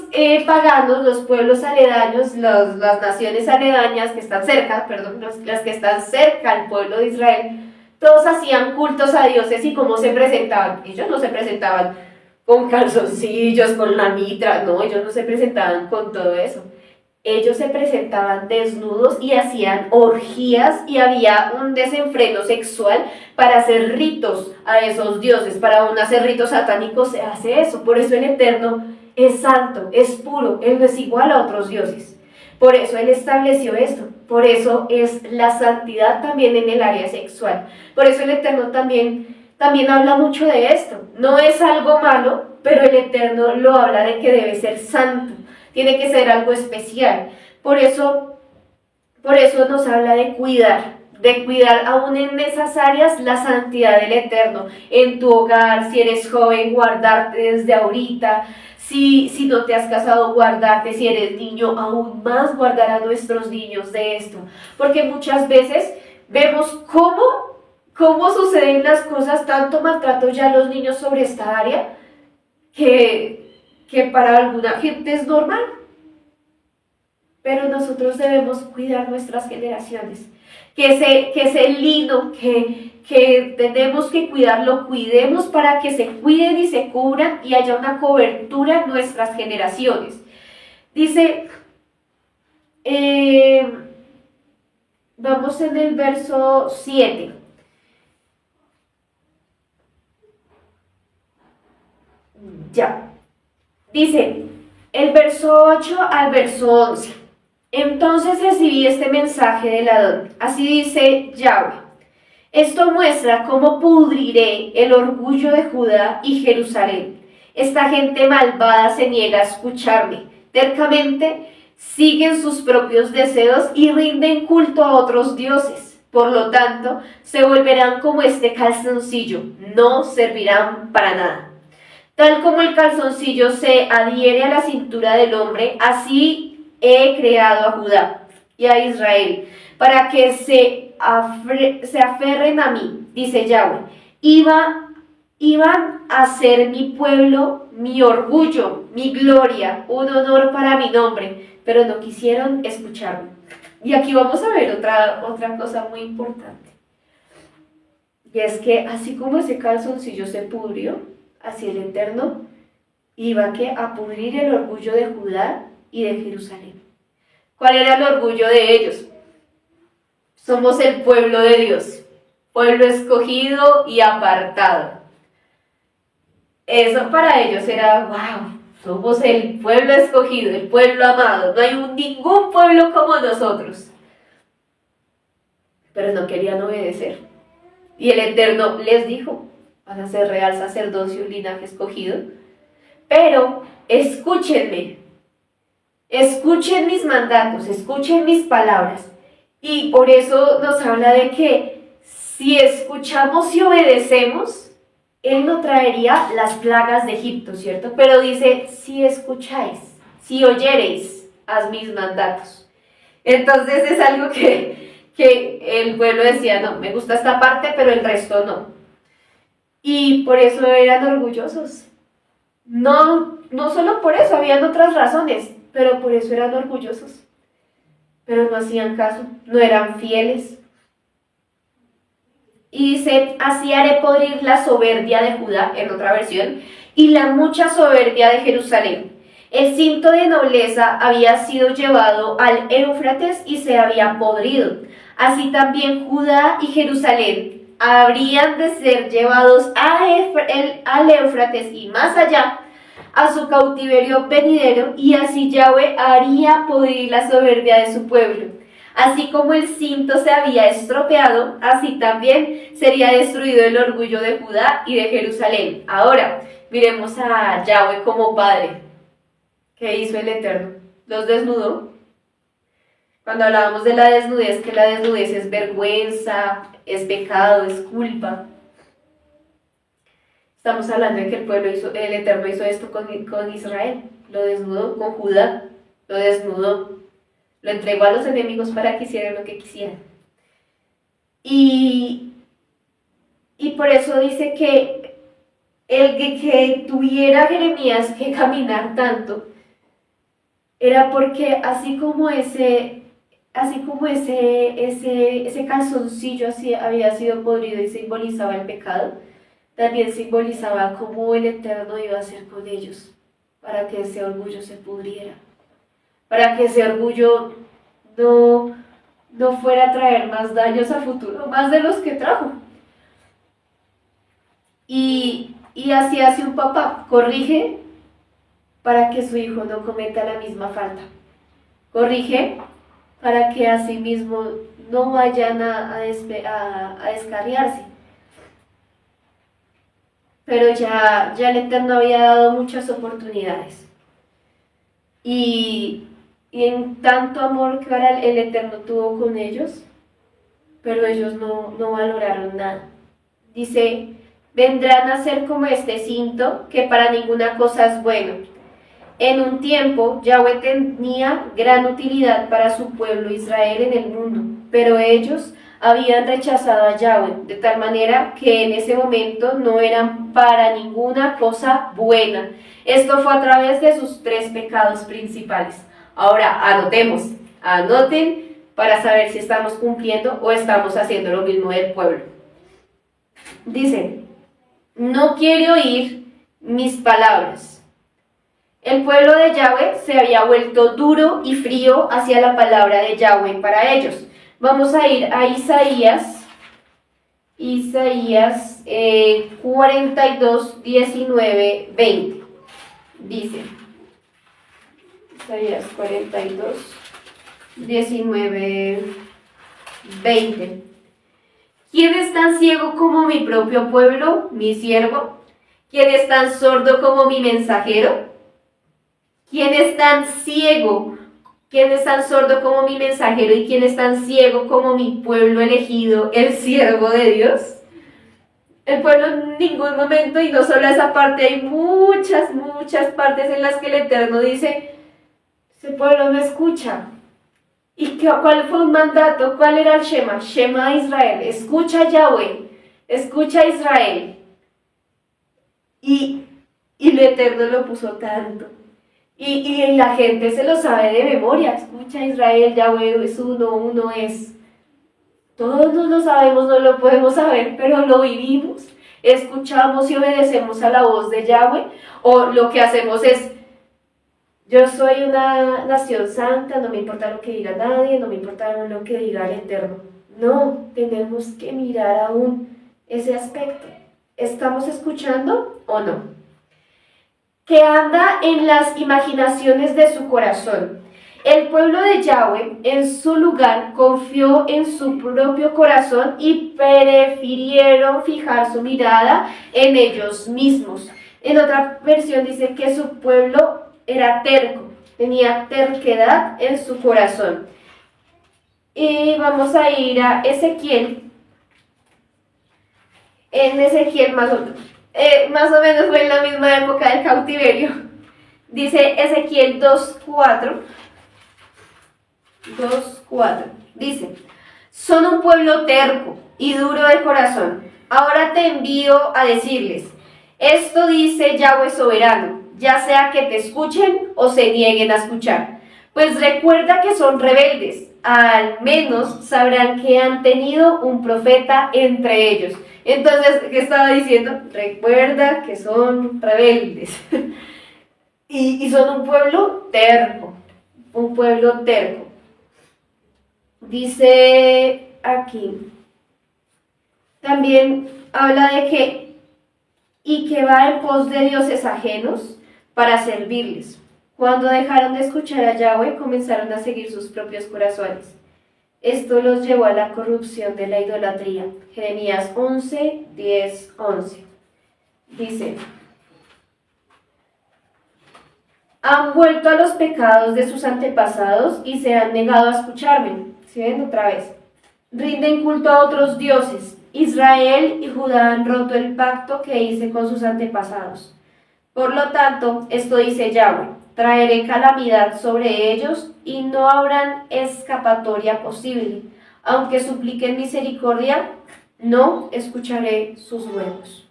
paganos, los pueblos aledaños, las naciones aledañas que están cerca, perdón, las que están cerca al pueblo de Israel, todos hacían cultos a dioses. ¿Y cómo se presentaban? Ellos no se presentaban con calzoncillos, con la mitra, no, ellos no se presentaban con todo eso. Ellos se presentaban desnudos y hacían orgías, y había un desenfreno sexual para hacer ritos a esos dioses. Para aún hacer ritos satánicos se hace eso. Por eso el Eterno es santo, es puro, Él no es igual a otros dioses. Por eso Él estableció esto. Por eso es la santidad también en el área sexual. Por eso el Eterno también habla mucho de esto. No es algo malo, pero el Eterno lo habla de que debe ser santo. Tiene que ser algo especial. Por eso nos habla de cuidar aún en esas áreas la santidad del Eterno. En tu hogar, si eres joven, guardarte desde ahorita. Si no te has casado, guardarte. Si eres niño, aún más guardar a nuestros niños de esto. Porque muchas veces vemos cómo suceden las cosas, tanto maltrato ya a los niños sobre esta área, que para alguna gente es normal. Pero nosotros debemos cuidar nuestras generaciones. Que ese lino que tenemos que cuidarlo, cuidemos para que se cuiden y se cubran y haya una cobertura en nuestras generaciones. Dice, vamos en el verso 7. Ya. Dice, el verso 8 al verso 11. Entonces recibí este mensaje del Adón. Así dice Yahweh. Esto muestra cómo pudriré el orgullo de Judá y Jerusalén. Esta gente malvada se niega a escucharme. Tercamente siguen sus propios deseos y rinden culto a otros dioses. Por lo tanto, se volverán como este calzoncillo. No servirán para nada. Tal como el calzoncillo se adhiere a la cintura del hombre, así he creado a Judá y a Israel, para que se aferren a mí, dice Yahweh. Iban a ser mi pueblo, mi orgullo, mi gloria, un honor para mi nombre, pero no quisieron escucharme. Y aquí vamos a ver otra cosa muy importante. Y es que así como ese calzoncillo se pudrió, así el Eterno iba a pudrir el orgullo de Judá y de Jerusalén. ¿Cuál era el orgullo de ellos? Somos el pueblo de Dios, pueblo escogido y apartado. Eso para ellos era, wow, somos el pueblo escogido, el pueblo amado, no hay ningún pueblo como nosotros. Pero no querían obedecer. Y el Eterno les dijo, van a ser real sacerdocio, un linaje escogido, pero escúchenme. Escuchen mis mandatos, escuchen mis palabras. Y por eso nos habla de que si escuchamos y obedecemos, Él no traería las plagas de Egipto, ¿cierto? Pero dice, si escucháis, si oyereis, haz mis mandatos. Entonces es algo que el pueblo decía, no, me gusta esta parte, pero el resto no. Y por eso eran orgullosos. No solo por eso, habían otras razones, pero por eso eran orgullosos. Pero no hacían caso, no eran fieles. Y dice, así haré podrir la soberbia de Judá, en otra versión, y la mucha soberbia de Jerusalén. El cinto de nobleza había sido llevado al Éufrates y se había podrido. Así también Judá y Jerusalén habrían de ser llevados al Éufrates y más allá, a su cautiverio venidero, y así Yahweh haría podrir la soberbia de su pueblo. Así como el cinto se había estropeado, así también sería destruido el orgullo de Judá y de Jerusalén. Ahora, miremos a Yahweh como Padre. ¿Qué hizo el Eterno? ¿Los desnudó? Cuando hablábamos de la desnudez, que la desnudez es vergüenza, es pecado, es culpa. Estamos hablando de que el Eterno hizo esto con Israel, lo desnudó con Judá, lo desnudó, lo entregó a los enemigos para que hicieran lo que quisieran. Y por eso dice que el que tuviera Jeremías que caminar tanto, era porque así como ese calzoncillo así había sido podrido y simbolizaba el pecado, también simbolizaba cómo el Eterno iba a hacer con ellos, para que ese orgullo se pudriera, para que ese orgullo no fuera a traer más daños a futuro, más de los que trajo. Y así hace un papá, corrige para que su hijo no cometa la misma falta. Corrige para que así mismo no vayan a descarriarse. Pero ya el Eterno había dado muchas oportunidades. Y en tanto amor que ahora el Eterno tuvo con ellos, pero ellos no valoraron nada. Dice, vendrán a ser como este cinto, que para ninguna cosa es bueno. En un tiempo, Yahweh tenía gran utilidad para su pueblo Israel en el mundo, pero ellos habían rechazado a Yahweh, de tal manera que en ese momento no eran para ninguna cosa buena. Esto fue a través de sus 3 pecados principales. Ahora, anoten para saber si estamos cumpliendo o estamos haciendo lo mismo del pueblo. Dice, no quiere oír mis palabras. El pueblo de Yahweh se había vuelto duro y frío hacia la palabra de Yahweh para ellos. Vamos a ir a Isaías 42, 19, 20. Dice, Isaías 42, 19, 20. ¿Quién es tan ciego como mi propio pueblo, mi siervo? ¿Quién es tan sordo como mi mensajero? ¿Quién es tan ciego? ¿Quién es tan sordo como mi mensajero? ¿Y quién es tan ciego como mi pueblo elegido, el siervo de Dios? El pueblo en ningún momento, y no solo esa parte, hay muchas partes en las que el Eterno dice, ese pueblo no escucha. ¿Y cuál fue un mandato? ¿Cuál era el Shema? Shema Israel, escucha a Yahweh, escucha a Israel. Y el Eterno lo puso tanto. Y la gente se lo sabe de memoria. Escucha Israel, Yahweh es uno es. Todos no lo sabemos, no lo podemos saber, pero lo vivimos. Escuchamos y obedecemos a la voz de Yahweh. O lo que hacemos es, yo soy una nación santa, no me importa lo que diga nadie, no me importa lo que diga el Eterno. No, tenemos que mirar aún ese aspecto. ¿Estamos escuchando o no? Que anda en las imaginaciones de su corazón. El pueblo de Yahweh en su lugar confió en su propio corazón y prefirieron fijar su mirada en ellos mismos. En otra versión dice que su pueblo era terco, tenía terquedad en su corazón. Y vamos a ir a Ezequiel. En Ezequiel más o menos fue en la misma época del cautiverio. Dice Ezequiel 2:4. Dice, son un pueblo terco y duro de corazón. Ahora te envío a decirles, esto dice Yahweh soberano, ya sea que te escuchen o se nieguen a escuchar. Pues recuerda que son rebeldes, al menos sabrán que han tenido un profeta entre ellos. Entonces, ¿qué estaba diciendo? Recuerda que son rebeldes. y son un pueblo terco. Dice aquí, también habla de que va en pos de dioses ajenos para servirles. Cuando dejaron de escuchar a Yahweh, comenzaron a seguir sus propios corazones. Esto los llevó a la corrupción de la idolatría. Jeremías 11, 10, 11. Dice, Han vuelto a los pecados de sus antepasados y se han negado a escucharme. ¿Sí ven otra vez? Rinden culto a otros dioses. Israel y Judá han roto el pacto que hice con sus antepasados. Por lo tanto, esto dice Yahweh, traeré calamidad sobre ellos y no habrán escapatoria posible. Aunque supliquen misericordia, no escucharé sus ruegos.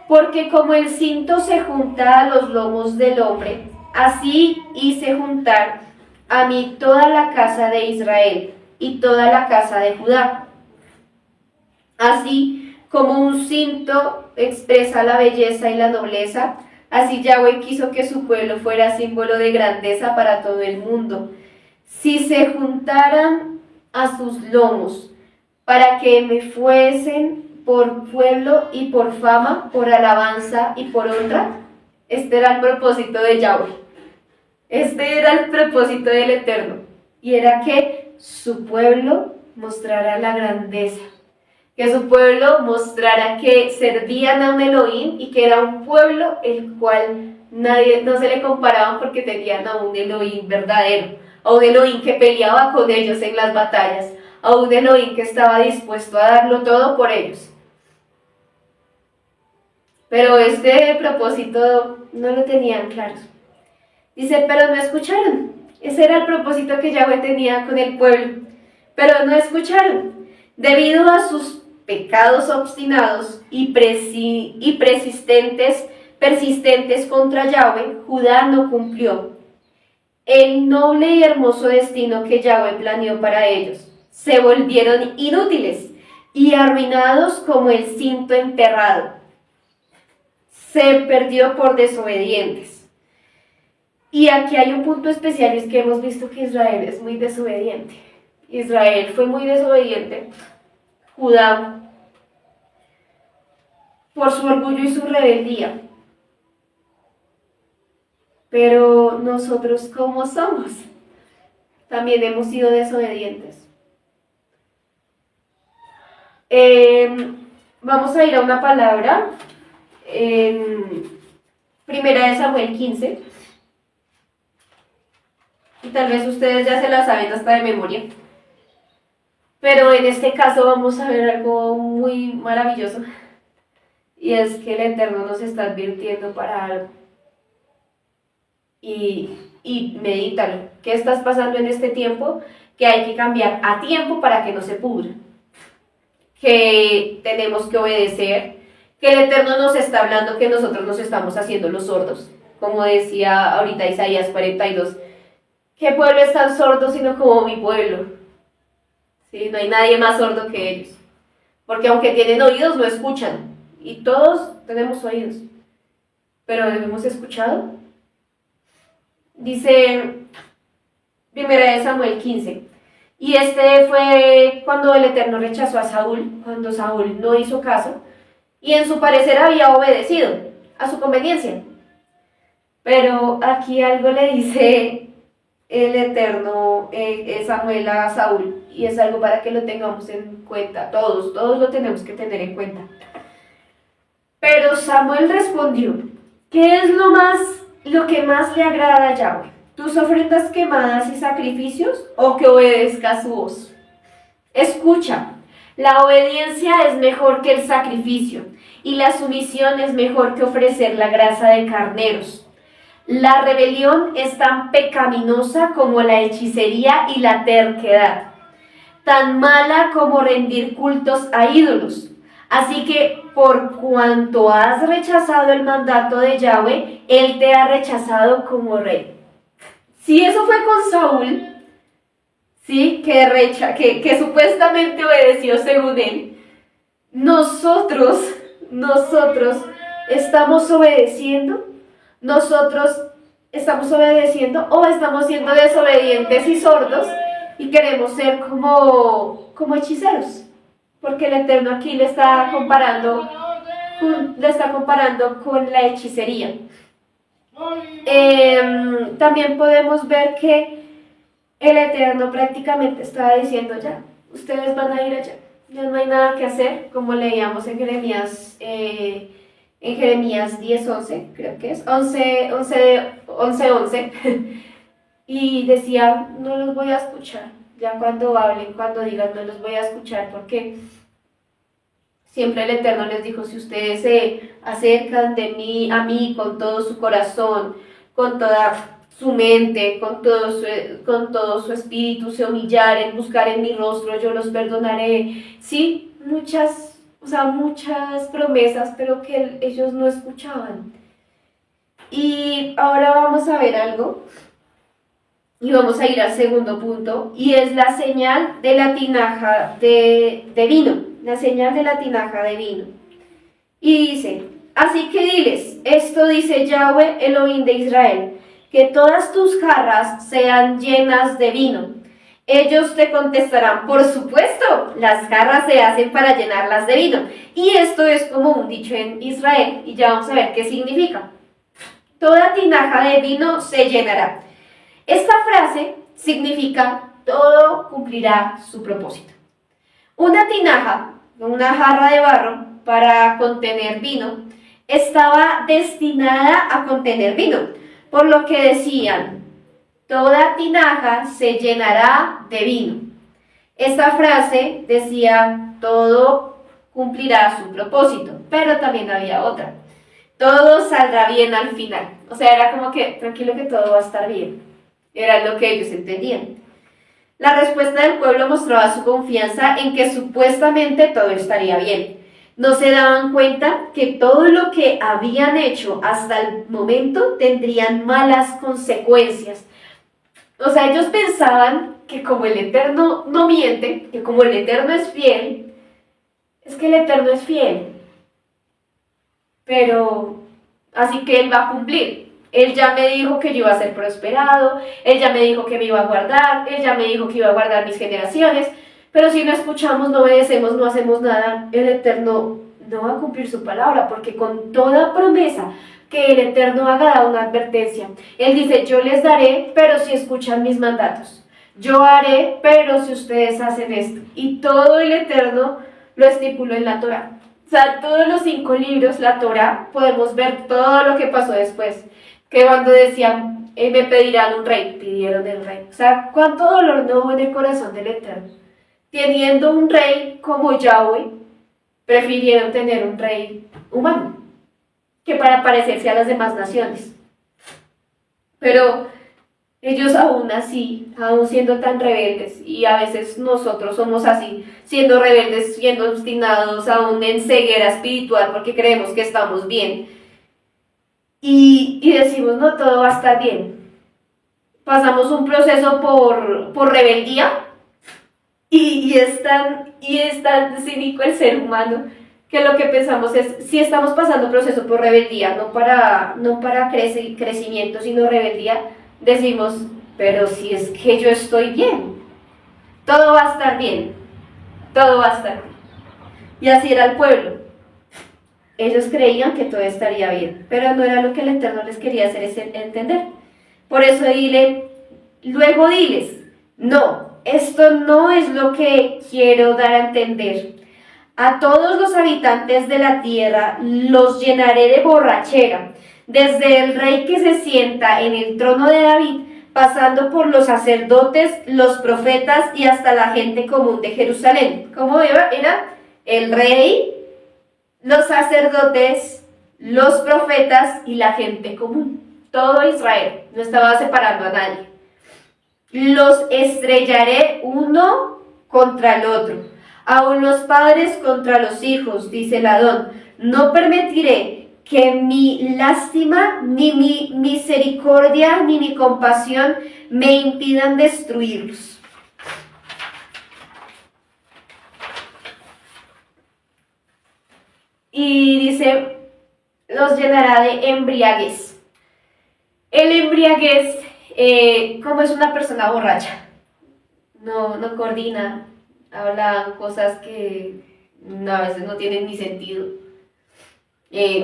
Porque como el cinto se junta a los lomos del hombre, así hice juntar a mí toda la casa de Israel y toda la casa de Judá. Así como un cinto expresa la belleza y la nobleza, así Yahweh quiso que su pueblo fuera símbolo de grandeza para todo el mundo. Si se juntaran a sus lomos para que me fuesen por pueblo y por fama, por alabanza y por honra, este era el propósito de Yahweh. Este era el propósito del Eterno. Y era que su pueblo mostrara la grandeza. Que su pueblo mostrara que servían a un Elohim y que era un pueblo el cual no se le comparaban porque tenían a un Elohim verdadero, a un Elohim que peleaba con ellos en las batallas, a un Elohim que estaba dispuesto a darlo todo por ellos. Pero este propósito no lo tenían claro. Dice, pero no escucharon. Ese era el propósito que Yahweh tenía con el pueblo, pero no escucharon. Debido a sus pecados obstinados y persistentes contra Yahweh, Judá no cumplió el noble y hermoso destino que Yahweh planeó para ellos. Se volvieron inútiles y arruinados como el cinto emperrado. Se perdió por desobedientes. Y aquí hay un punto especial, es que hemos visto que Israel es muy desobediente. Israel fue muy desobediente. Judá, por su orgullo y su rebeldía. Pero nosotros, ¿cómo somos? También hemos sido desobedientes. Vamos a ir a una palabra en Primera de Samuel 15. Y tal vez ustedes ya se la saben hasta de memoria. Pero en este caso vamos a ver algo muy maravilloso. Y es que el Eterno nos está advirtiendo para algo. Y medítalo. ¿Qué estás pasando en este tiempo? Que hay que cambiar a tiempo para que no se pudra. Que tenemos que obedecer. Que el Eterno nos está hablando que nosotros nos estamos haciendo los sordos. Como decía ahorita Isaías 42. ¿Qué pueblo es tan sordo sino como mi pueblo? ¿Sí? No hay nadie más sordo que ellos. Porque aunque tienen oídos, no escuchan. Y todos tenemos oídos. Pero ¿hemos escuchado? Dice Primera de Samuel 15. Y este fue cuando el Eterno rechazó a Saúl, cuando Saúl no hizo caso, y en su parecer había obedecido a su conveniencia. Pero aquí algo le dice el Eterno Samuel a Saúl, y es algo para que lo tengamos en cuenta, todos lo tenemos que tener en cuenta. Pero Samuel respondió, ¿qué es lo que más le agrada a Yahweh? ¿Tus ofrendas quemadas y sacrificios o que obedezca su voz? Escucha, la obediencia es mejor que el sacrificio y la sumisión es mejor que ofrecer la grasa de carneros. La rebelión es tan pecaminosa como la hechicería y la terquedad, tan mala como rendir cultos a ídolos. Así que por cuanto has rechazado el mandato de Yahweh, Él te ha rechazado como rey. Si eso fue con Saúl, ¿sí? que supuestamente obedeció según él, nosotros estamos obedeciendo. Nosotros estamos obedeciendo o estamos siendo desobedientes y sordos y queremos ser como hechiceros. Porque el Eterno aquí le está comparando con la hechicería. También podemos ver que el Eterno prácticamente estaba diciendo ya, ustedes van a ir allá, ya no hay nada que hacer, como leíamos en Jeremías 10:11, creo que es, 11 11:11, y decía, no los voy a escuchar, ya cuando hablen, cuando digan, no los voy a escuchar, porque siempre el Eterno les dijo, si ustedes se acercan a mí con todo su corazón, con toda su mente, con todo su espíritu, se humillaren, buscar en mi rostro, yo los perdonaré. Sí, muchas promesas, pero que ellos no escuchaban. Y ahora vamos a ver algo, y vamos a ir al segundo punto, y es la señal de la tinaja de vino, la señal de la tinaja de vino. Y dice, así que diles, esto dice Yahweh Elohim de Israel, que todas tus jarras sean llenas de vino. Ellos te contestarán, por supuesto, las jarras se hacen para llenarlas de vino. Y esto es como un dicho en Israel, y ya vamos a ver qué significa. Toda tinaja de vino se llenará. Esta frase significa todo cumplirá su propósito. Una tinaja, una jarra de barro para contener vino, estaba destinada a contener vino, por lo que decían, toda tinaja se llenará de vino. Esta frase decía, todo cumplirá su propósito, pero también había otra, todo saldrá bien al final. O sea, era como que, tranquilo que todo va a estar bien. Era lo que ellos entendían. La respuesta del pueblo mostraba su confianza en que supuestamente todo estaría bien. No se daban cuenta que todo lo que habían hecho hasta el momento tendrían malas consecuencias. O sea, ellos pensaban que como el Eterno no miente, que como el Eterno es fiel, es que el Eterno es fiel. Pero así que Él va a cumplir. Él ya me dijo que yo iba a ser prosperado, Él ya me dijo que me iba a guardar, Él ya me dijo que iba a guardar mis generaciones, pero si no escuchamos, no obedecemos, no hacemos nada, el Eterno no va a cumplir su palabra, porque con toda promesa que el Eterno haga da una advertencia. Él dice, yo les daré, pero si escuchan mis mandatos. Yo haré, pero si ustedes hacen esto. Y todo el Eterno lo estipuló en la Torá. O sea, todos los 5 libros, la Torá, podemos ver todo lo que pasó después. Que cuando decían, me pedirán un rey, pidieron el rey. O sea, cuánto dolor no hubo en el corazón del Eterno. Teniendo un rey como Yahweh, prefirieron tener un rey humano, que para parecerse a las demás naciones. Pero ellos aún así, aún siendo tan rebeldes, y a veces nosotros somos así, siendo rebeldes, siendo obstinados, aún en ceguera espiritual, porque creemos que estamos bien. Y decimos, no, todo va a estar bien. Pasamos un proceso por rebeldía y es tan cínico el ser humano que lo que pensamos es, si estamos pasando un proceso por rebeldía, no para crecimiento, sino rebeldía, decimos, pero si es que yo estoy bien, todo va a estar bien, todo va a estar bien. Y así era el pueblo. Ellos creían que todo estaría bien, pero no era lo que el Eterno les quería hacer entender. Por eso luego diles, no, esto no es lo que quiero dar a entender. A todos los habitantes de la tierra los llenaré de borrachera, desde el rey que se sienta en el trono de David, pasando por los sacerdotes, los profetas y hasta la gente común de Jerusalén. ¿Cómo era? El rey, los sacerdotes, los profetas y la gente común. Todo Israel, no estaba separando a nadie. Los estrellaré uno contra el otro, aun los padres contra los hijos, dice el Adón. No permitiré que mi lástima, ni mi misericordia, ni mi compasión me impidan destruirlos. Y dice, los llenará de embriaguez. El embriaguez, como es una persona borracha, no coordina, habla cosas que a veces no tienen ni sentido,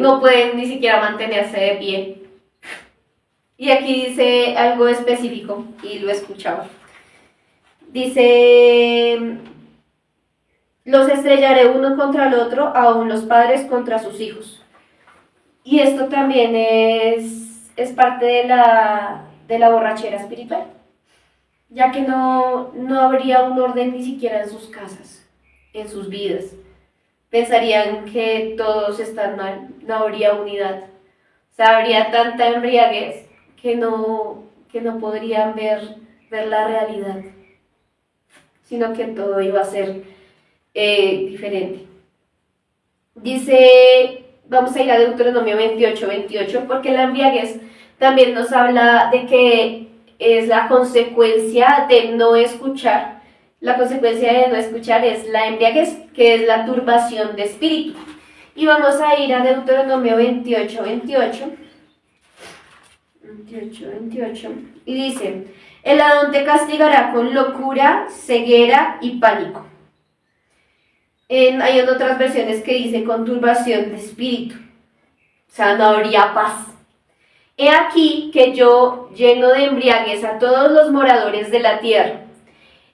no pueden ni siquiera mantenerse de pie. Y aquí dice algo específico, y lo he escuchado. Dice, los estrellaré uno contra el otro, aun los padres contra sus hijos. Y esto también es es parte de la borrachera espiritual, ya que no habría un orden ni siquiera en sus casas, en sus vidas. Pensarían que todos están mal, no habría unidad. O sea, habría tanta embriaguez que no podrían ver la realidad, sino que todo iba a ser diferente. Dice, vamos a ir a Deuteronomio 28, porque la embriaguez también nos habla de que es la consecuencia de no escuchar. La consecuencia de no escuchar es la embriaguez, que es la turbación de espíritu. Y vamos a ir a Deuteronomio 28, y dice, el Adón te castigará con locura, ceguera y pánico. Hay en otras versiones que dice con turbación de espíritu, o sea, no habría paz. He aquí que yo lleno de embriaguez a todos los moradores de la tierra.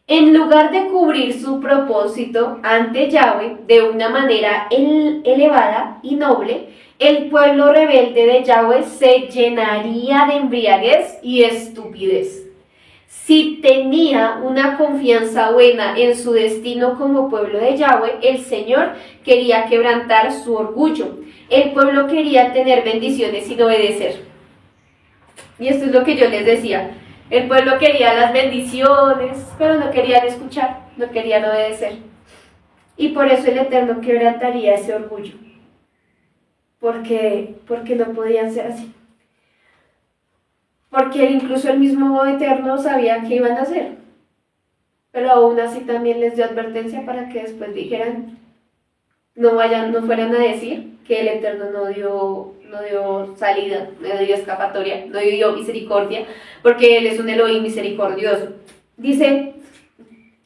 En lugar de cubrir su propósito ante Yahweh de una manera elevada y noble, el pueblo rebelde de Yahweh se llenaría de embriaguez y estupidez. Si tenía una confianza buena en su destino como pueblo de Yahweh, el Señor quería quebrantar su orgullo. El pueblo quería tener bendiciones sin obedecer. Y esto es lo que yo les decía. El pueblo quería las bendiciones, pero no querían escuchar, no querían obedecer. Y por eso el Eterno quebrantaría ese orgullo. Porque no podían ser así. Porque incluso el mismo Eterno sabía qué iban a hacer. Pero aún así también les dio advertencia para que después dijeran, no fueran a decir que el Eterno no dio salida, no dio escapatoria, no dio misericordia, porque Él es un Elohim misericordioso. Dice,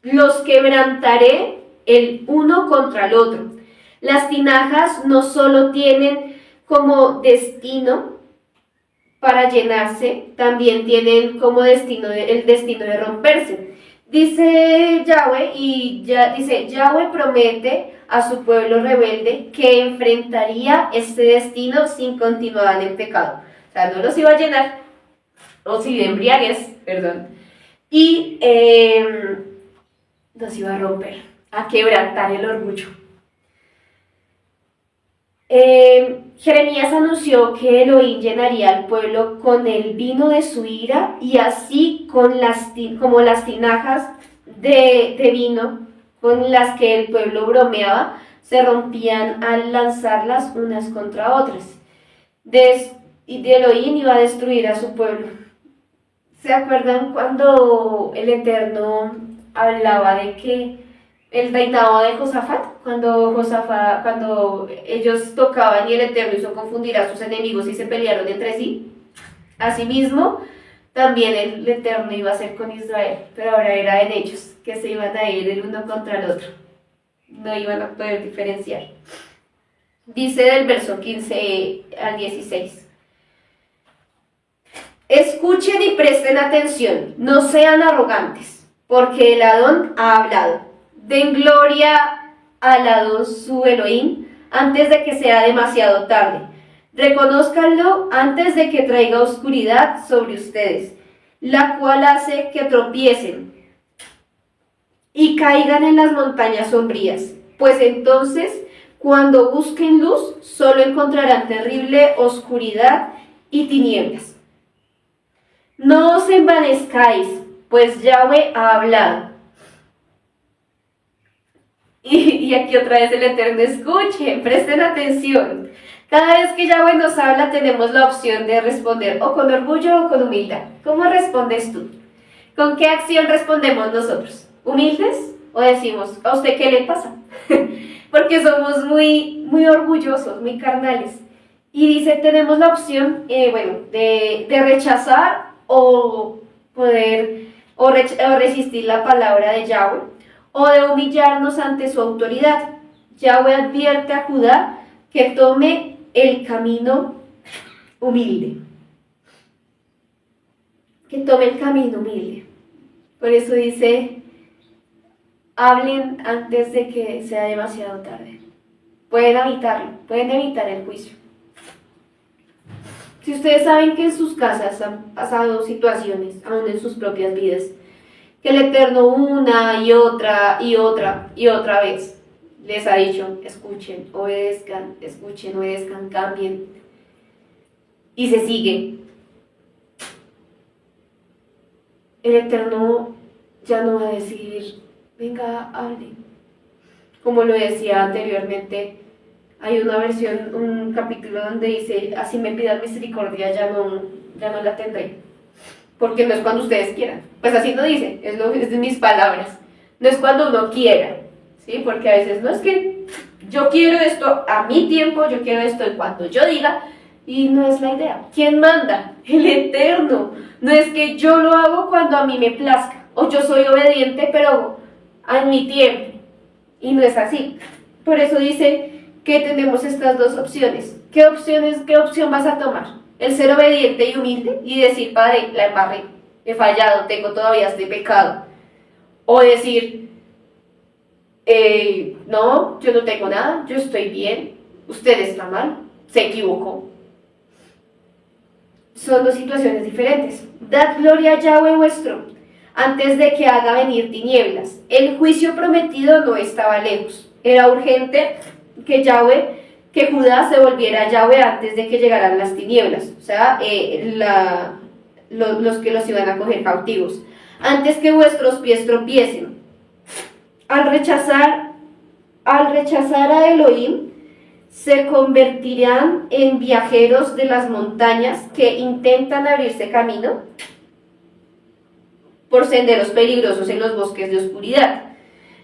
los quebrantaré el uno contra el otro. Las tinajas no solo tienen como destino para llenarse, también tienen como destino el destino de romperse. Dice Yahweh promete a su pueblo rebelde que enfrentaría este destino sin continuar en pecado. O sea, no los iba a llenar, o si de embriaguez, perdón, y los iba a romper, a quebrantar el orgullo. Jeremías anunció que Elohim llenaría al pueblo con el vino de su ira y así como las tinajas de vino con las que el pueblo bromeaba se rompían al lanzarlas unas contra otras. Y de Elohim iba a destruir a su pueblo. ¿Se acuerdan cuando el Eterno hablaba de que el reinado de Josafat, cuando ellos tocaban y el Eterno hizo confundir a sus enemigos y se pelearon entre sí? Asimismo, también el Eterno iba a hacer con Israel, pero ahora era en ellos, que se iban a ir el uno contra el otro. No iban a poder diferenciar. Dice del verso 15 al 16. Escuchen y presten atención, no sean arrogantes, porque el Adón ha hablado. Den gloria al Adón su Elohim antes de que sea demasiado tarde. Reconózcanlo antes de que traiga oscuridad sobre ustedes, la cual hace que tropiecen y caigan en las montañas sombrías. Pues entonces, cuando busquen luz, solo encontrarán terrible oscuridad y tinieblas. No os envanezcáis, pues Yahweh ha hablado. Y aquí otra vez el Eterno, escuchen, presten atención. Cada vez que Yahweh nos habla tenemos la opción de responder o con orgullo o con humildad. ¿Cómo respondes tú? ¿Con qué acción respondemos nosotros? ¿Humildes? ¿O decimos, a usted qué le pasa? Porque somos muy orgullosos, muy carnales. Y dice, tenemos la opción, de rechazar o resistir la palabra de Yahweh, o de humillarnos ante su autoridad. Yahweh advierte a Judá que tome el camino humilde. Que tome el camino humilde. Por eso dice, hablen antes de que sea demasiado tarde. Pueden evitarlo, pueden evitar el juicio. Si ustedes saben que en sus casas han pasado situaciones, aún en sus propias vidas, que el Eterno una y otra y otra y otra vez les ha dicho, escuchen, obedezcan, cambien, y se sigue, el Eterno ya no va a decir, venga, hable. Como lo decía anteriormente, hay una versión, un capítulo donde dice, así me pidan misericordia, ya no la tendré. Porque no es cuando ustedes quieran. Pues así no dice, es de mis palabras. No es cuando uno quiera, ¿sí? Porque a veces no es que yo quiero esto a mi tiempo, yo quiero esto en cuanto yo diga, y no es la idea. ¿Quién manda? El Eterno. No es que yo lo hago cuando a mí me plazca, o yo soy obediente, pero a mi tiempo. Y no es así. Por eso dice que tenemos estas dos opciones. ¿Qué opción vas a tomar? El ser obediente y humilde y decir, Padre, la embarré, he fallado, tengo todavía este pecado. O decir, no, yo no tengo nada, yo estoy bien, usted está mal, se equivocó. Son dos situaciones diferentes. Dad gloria a Yahweh vuestro, antes de que haga venir tinieblas. El juicio prometido no estaba lejos. Era urgente que Judá se volviera a Yahweh antes de que llegaran las tinieblas, o sea, los que los iban a coger cautivos, antes que vuestros pies tropiecen. Al rechazar a Elohim, se convertirán en viajeros de las montañas que intentan abrirse camino por senderos peligrosos en los bosques de oscuridad.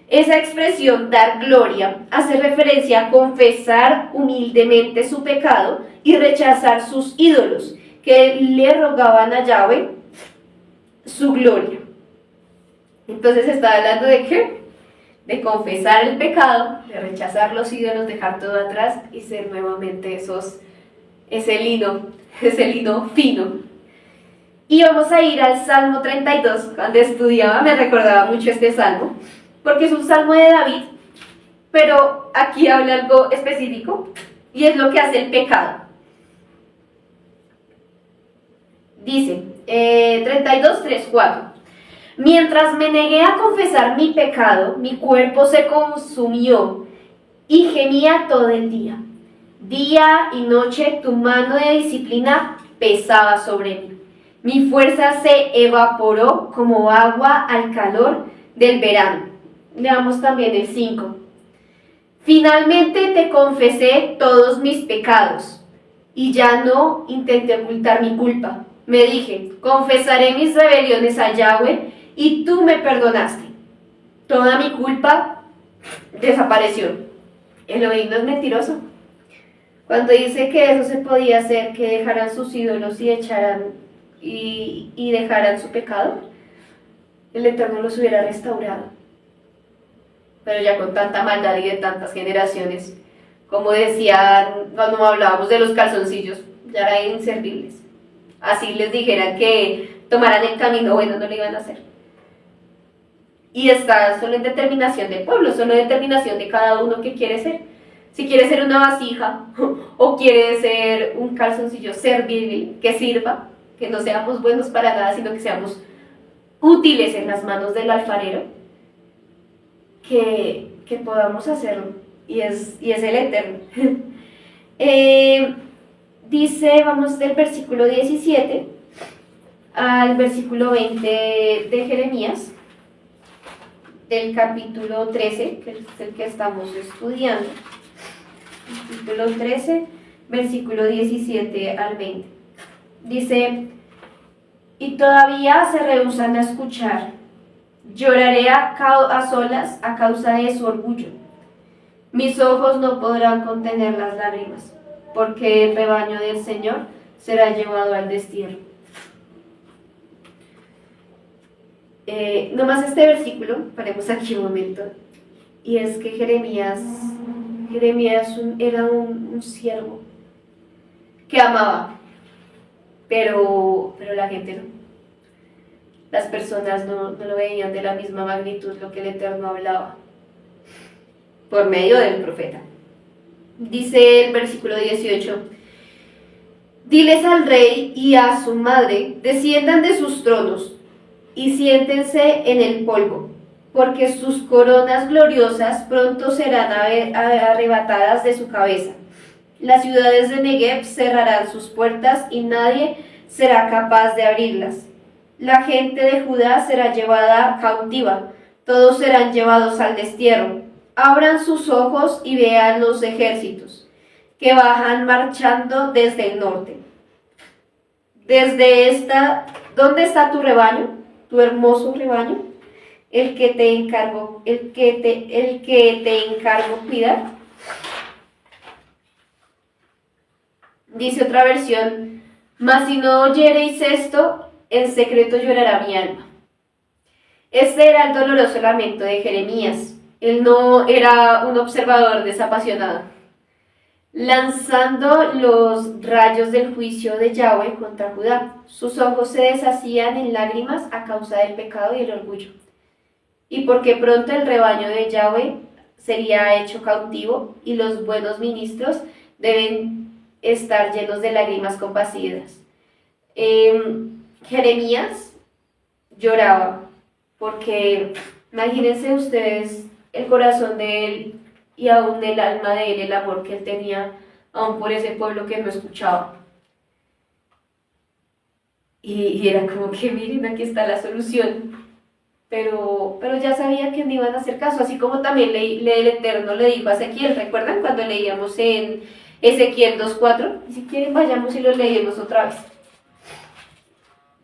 Esa expresión, dar gloria, hace referencia a confesar humildemente su pecado y rechazar sus ídolos, que le rogaban a Yahweh su gloria. Entonces está hablando de qué? De confesar el pecado, de rechazar los ídolos, dejar todo atrás y ser nuevamente ese lino fino. Y vamos a ir al Salmo 32. Cuando estudiaba me recordaba mucho este salmo, porque es un salmo de David, pero aquí habla algo específico, y es lo que hace el pecado. Dice, 32, 3, 4. Mientras me negué a confesar mi pecado, mi cuerpo se consumió y gemía todo el día. Día y noche tu mano de disciplina pesaba sobre mí. Mi fuerza se evaporó como agua al calor del verano. Leamos también el 5. Finalmente te confesé todos mis pecados y ya no intenté ocultar mi culpa. Me dije, confesaré mis rebeliones a Yahweh y tú me perdonaste. Toda mi culpa desapareció. Elohim no es mentiroso. Cuando dice que eso se podía hacer, que dejaran sus ídolos y dejaran su pecado, el Eterno los hubiera restaurado. Pero ya con tanta maldad y de tantas generaciones, como decían cuando hablábamos de los calzoncillos, ya eran inservibles. Así les dijeran que tomaran el camino bueno, no lo iban a hacer. Y está solo en determinación del pueblo, solo en determinación de cada uno que quiere ser. Si quiere ser una vasija o quiere ser un calzoncillo servil que sirva, que no seamos buenos para nada, sino que seamos útiles en las manos del alfarero, que podamos hacerlo, y es el Eterno. Dice, vamos del versículo 17 al versículo 20 de Jeremías, del capítulo 13, que es el que estamos estudiando. Capítulo 13, versículo 17 al 20. Dice, y todavía se rehúsan a escuchar. Lloraré a solas a causa de su orgullo. Mis ojos no podrán contener las lágrimas, porque el rebaño del Señor será llevado al destierro. Nomás este versículo, paremos aquí un momento, y es que Jeremías era un siervo que amaba, pero la gente no. Las personas no lo veían de la misma magnitud lo que el Eterno hablaba por medio del profeta. Dice el versículo 18, Diles al rey y a su madre, desciendan de sus tronos y siéntense en el polvo, porque sus coronas gloriosas pronto serán arrebatadas de su cabeza. Las ciudades de Negev cerrarán sus puertas y nadie será capaz de abrirlas. La gente de Judá será llevada cautiva, todos serán llevados al destierro. Abran sus ojos y vean los ejércitos que bajan marchando desde el norte. ¿Dónde está tu rebaño, tu hermoso rebaño? El que te encargo cuidar. Dice otra versión, mas si no oyereis esto, en secreto llorará mi alma. Este era el doloroso lamento de Jeremías. Él no era un observador desapasionado, lanzando los rayos del juicio de Yahweh contra Judá. Sus ojos se deshacían en lágrimas a causa del pecado y el orgullo. Y porque pronto el rebaño de Yahweh sería hecho cautivo y los buenos ministros deben estar llenos de lágrimas compasivas. Jeremías lloraba porque imagínense ustedes el corazón de él y aún el alma de él, el amor que él tenía aún por ese pueblo que no escuchaba. Y era como que miren, aquí está la solución. Pero ya sabía que no iban a hacer caso, así como también el Eterno le dijo a Ezequiel. ¿Recuerdan cuando leíamos en Ezequiel 2:4? Y si quieren vayamos y lo leemos otra vez.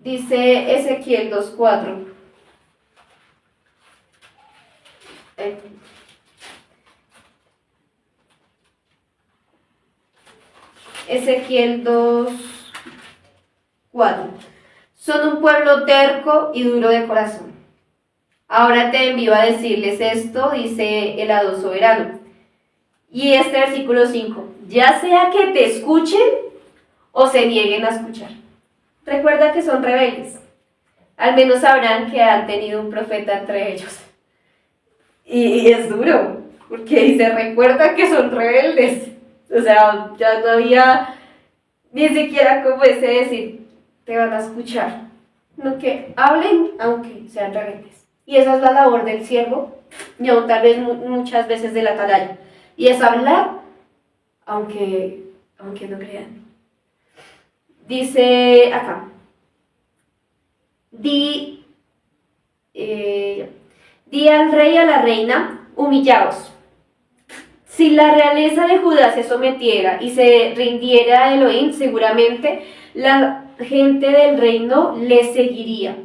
Dice Ezequiel 2:4. Ezequiel 2:4. Son un pueblo terco y duro de corazón. Ahora te envío a decirles esto, dice el Hado soberano. Y este versículo 5. Ya sea que te escuchen o se nieguen a escuchar. Recuerda que son rebeldes. Al menos sabrán que han tenido un profeta entre ellos. Y es duro, porque dice, recuerda que son rebeldes. O sea, ya no había ni siquiera como ese decir, te van a escuchar. No, que hablen aunque sean rebeldes. Y esa es la labor del siervo, y aún tal vez muchas veces del atalaya. Y es hablar aunque no crean. Dice acá, di al rey y a la reina, humillaos. Si la realeza de Judá se sometiera y se rindiera a Elohim, seguramente la gente del reino le seguiría.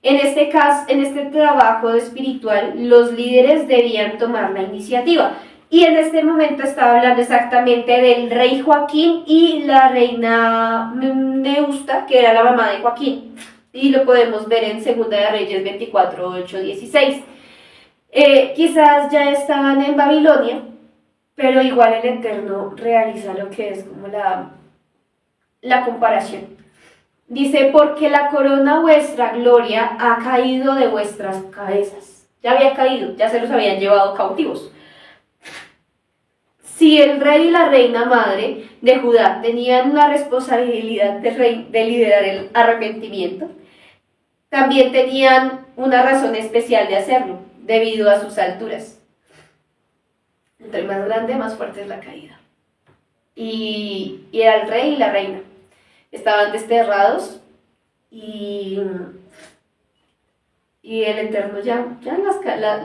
En este caso, en este trabajo espiritual, los líderes debían tomar la iniciativa. Y en este momento estaba hablando exactamente del rey Joaquín y la reina Neusta, que era la mamá de Joaquín. Y lo podemos ver en Segunda de Reyes 24, 8, 16. Quizás ya estaban en Babilonia, pero igual el Eterno realiza lo que es como la comparación. Dice, porque la corona vuestra gloria ha caído de vuestras cabezas. Ya había caído, ya se los habían llevado cautivos. Si el rey y la reina madre de Judá tenían la responsabilidad de liderar el arrepentimiento, también tenían una razón especial de hacerlo, debido a sus alturas. Entre más grande, más fuerte es la caída. Y era el rey y la reina. Estaban desterrados y el Eterno ya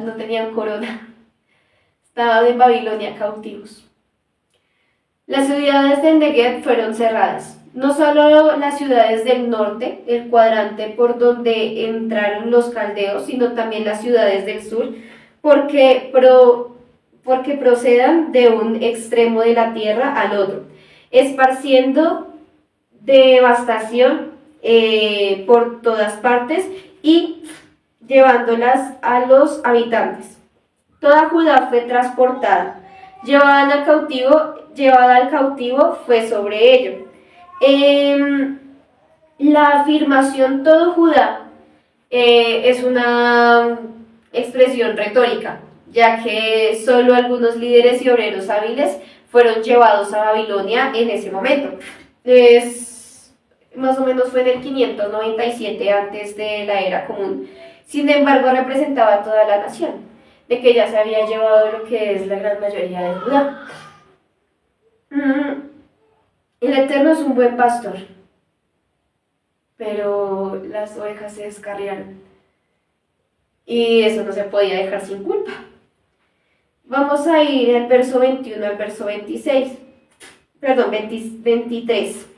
no tenían corona. Estaban en Babilonia cautivos. Las ciudades del Negev fueron cerradas. No solo las ciudades del norte, el cuadrante por donde entraron los caldeos, sino también las ciudades del sur, porque procedan de un extremo de la tierra al otro, esparciendo devastación por todas partes y llevándolas a los habitantes. Toda Judá fue transportada, llevada al cautivo fue sobre ello. La afirmación todo Judá es una expresión retórica, ya que solo algunos líderes y obreros hábiles fueron llevados a Babilonia en ese momento. Es más o menos fue en el 597 antes de la era común. Sin embargo, representaba a toda la nación, de que ya se había llevado lo que es la gran mayoría de Judá. El Eterno es un buen pastor, pero las ovejas se descarriaron y eso no se podía dejar sin culpa. Vamos a ir del verso 21 al verso 26, perdón, 23.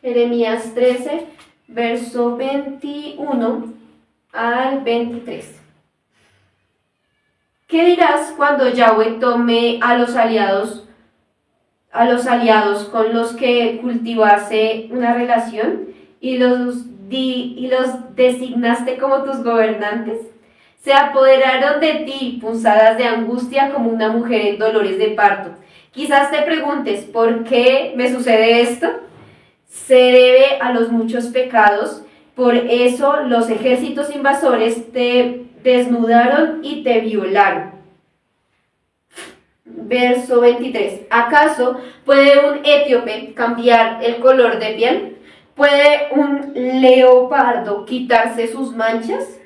Jeremías 13, verso 21 al 23. ¿Qué dirás cuando Yahweh tome a los aliados con los que cultivase una relación y los designaste como tus gobernantes? Se apoderaron de ti punzadas de angustia como una mujer en dolores de parto. Quizás te preguntes, ¿por qué me sucede esto? Se debe a los muchos pecados, por eso los ejércitos invasores te desnudaron y te violaron. Verso 23. ¿Acaso puede un etíope cambiar el color de piel? ¿Puede un leopardo quitarse sus manchas?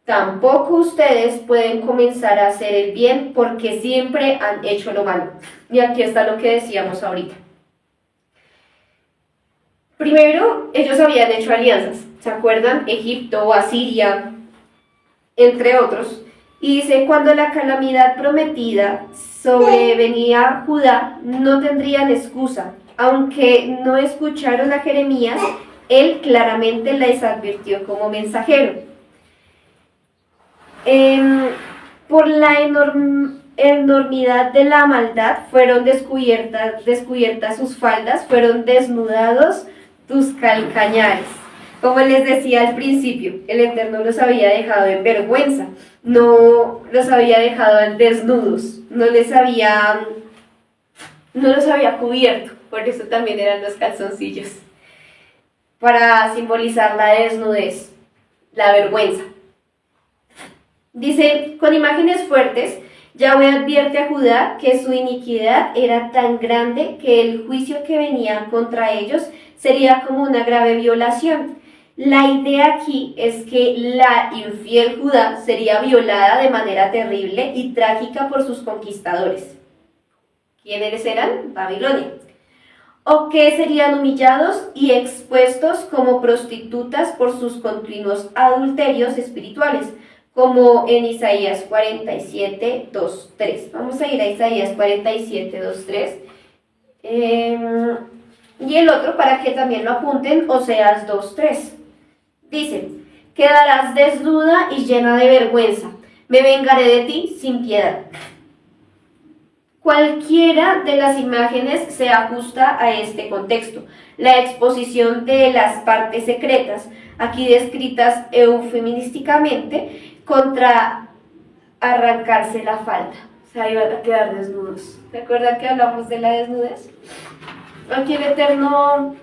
Tampoco ustedes pueden comenzar a hacer el bien porque siempre han hecho lo malo. Y aquí está lo que decíamos ahorita. Primero, ellos habían hecho alianzas. ¿Se acuerdan? Egipto, Asiria, entre otros. Y dice, cuando la calamidad prometida sobrevenía a Judá, no tendrían excusa. Aunque no escucharon a Jeremías, él claramente les advirtió como mensajero. Por la enormidad de la maldad fueron descubiertas sus faldas, fueron desnudados tus calcañares. Como les decía al principio, el Eterno los había dejado en vergüenza, no los había dejado desnudos, no los había cubierto, por eso también eran los calzoncillos, para simbolizar la desnudez, la vergüenza. Dice, con imágenes fuertes, Yahweh advierte a Judá que su iniquidad era tan grande que el juicio que venía contra ellos sería como una grave violación. La idea aquí es que la infiel Judá sería violada de manera terrible y trágica por sus conquistadores. ¿Quiénes eran? Babilonia. O que serían humillados y expuestos como prostitutas por sus continuos adulterios espirituales, como en Isaías 47, 2, 3. Vamos a ir a Isaías 47, 2, 3. Y el otro, para que también lo apunten, Oseas 2, 3. Dice, quedarás desnuda y llena de vergüenza. Me vengaré de ti sin piedad. Cualquiera de las imágenes se ajusta a este contexto. La exposición de las partes secretas, aquí descritas eufemísticamente, contra arrancarse la falda. O sea, iban a quedar desnudos. ¿Se acuerdan que hablamos de la desnudez? Aquí el Eterno,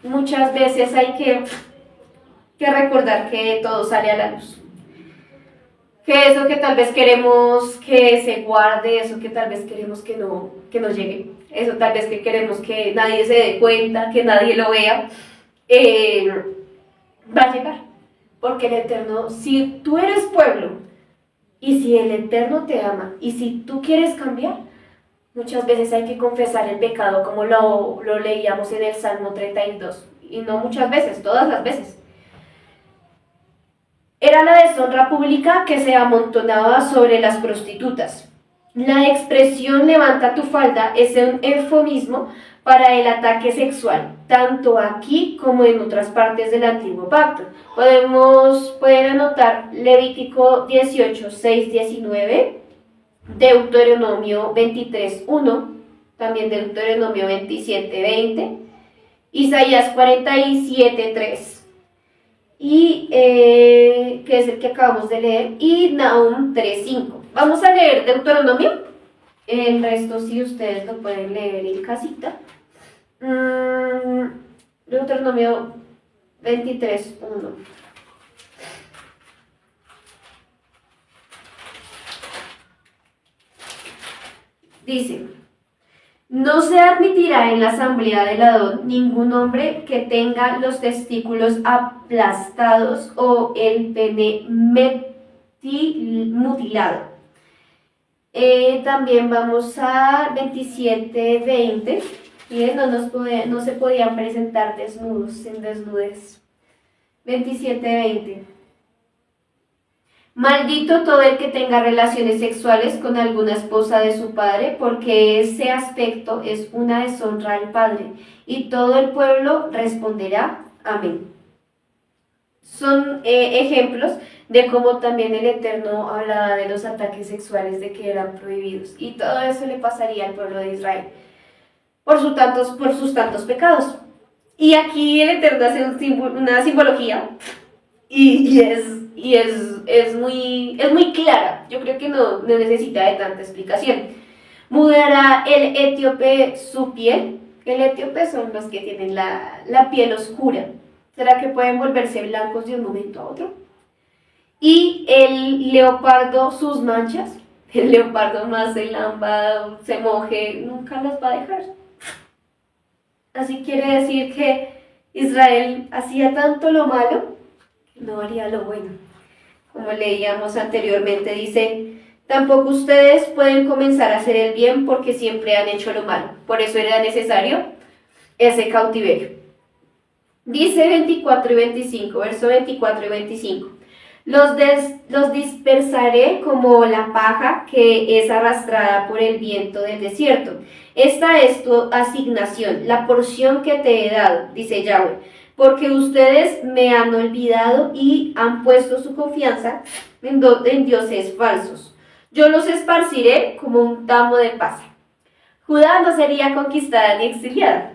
muchas veces hay que recordar que todo sale a la luz. Que eso que tal vez queremos que se guarde, eso que tal vez queremos que no llegue, eso tal vez que queremos que nadie se dé cuenta, que nadie lo vea, va a llegar. Porque el Eterno, si tú eres pueblo, y si el Eterno te ama, y si tú quieres cambiar, muchas veces hay que confesar el pecado, como lo leíamos en el Salmo 32, y no muchas veces, todas las veces. Era la deshonra pública que se amontonaba sobre las prostitutas. La expresión levanta tu falda es un eufemismo para el ataque sexual, tanto aquí como en otras partes del Antiguo Pacto. Pueden anotar Levítico 18, 6, 19, Deuteronomio 23, 1, también Deuteronomio 27, 20, Isaías 47, 3. Y que es el que acabamos de leer, y Nahum 3.5. Vamos a leer Deuteronomio, el resto sí ustedes lo pueden leer en casita. Deuteronomio 23.1. Dice, No se admitirá en la asamblea del Adón ningún hombre que tenga los testículos aplastados o el pene mutilado. También vamos a 27:20. Bien, no se podían presentar desnudos, sin desnudez. 27:20. Maldito todo el que tenga relaciones sexuales con alguna esposa de su padre, porque ese aspecto es una deshonra al padre. Y todo el pueblo responderá, amén. Son ejemplos de cómo también el Eterno hablaba de los ataques sexuales, de que eran prohibidos. Y todo eso le pasaría al pueblo de Israel por sus tantos pecados. Y aquí el Eterno hace una simbología y es muy clara. Yo creo que no necesita de tanta explicación. Mudará el etíope su piel. El etíope son los que tienen la piel oscura. ¿Será que pueden volverse blancos de un momento a otro? Y el leopardo sus manchas. El leopardo más se lamba, se moje, nunca las va a dejar. Así quiere decir que Israel hacía tanto lo malo que no haría lo bueno. Como leíamos anteriormente, dice, tampoco ustedes pueden comenzar a hacer el bien porque siempre han hecho lo malo. Por eso era necesario ese cautiverio. Dice 24 y 25, verso 24 y 25. Los dispersaré como la paja que es arrastrada por el viento del desierto. Esta es tu asignación, la porción que te he dado, dice Yahweh, porque ustedes me han olvidado y han puesto su confianza en dioses falsos. Yo los esparciré como un tamo de paja. Judá no sería conquistada ni exiliada,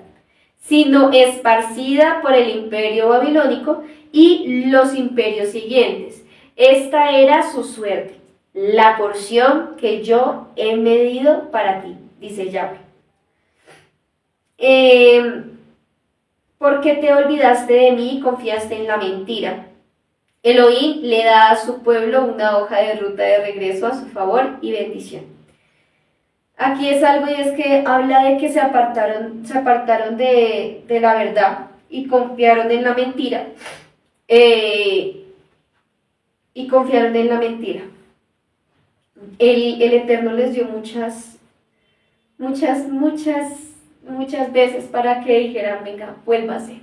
sino esparcida por el imperio babilónico y los imperios siguientes. Esta era su suerte, la porción que yo he medido para ti, dice Yahweh. ¿Por qué te olvidaste de mí y confiaste en la mentira? Elohim le da a su pueblo una hoja de ruta de regreso a su favor y bendición. Aquí es algo y es que habla de que se apartaron de la verdad y confiaron en la mentira. El Eterno les dio muchas veces para que dijeran, venga, vuélvase.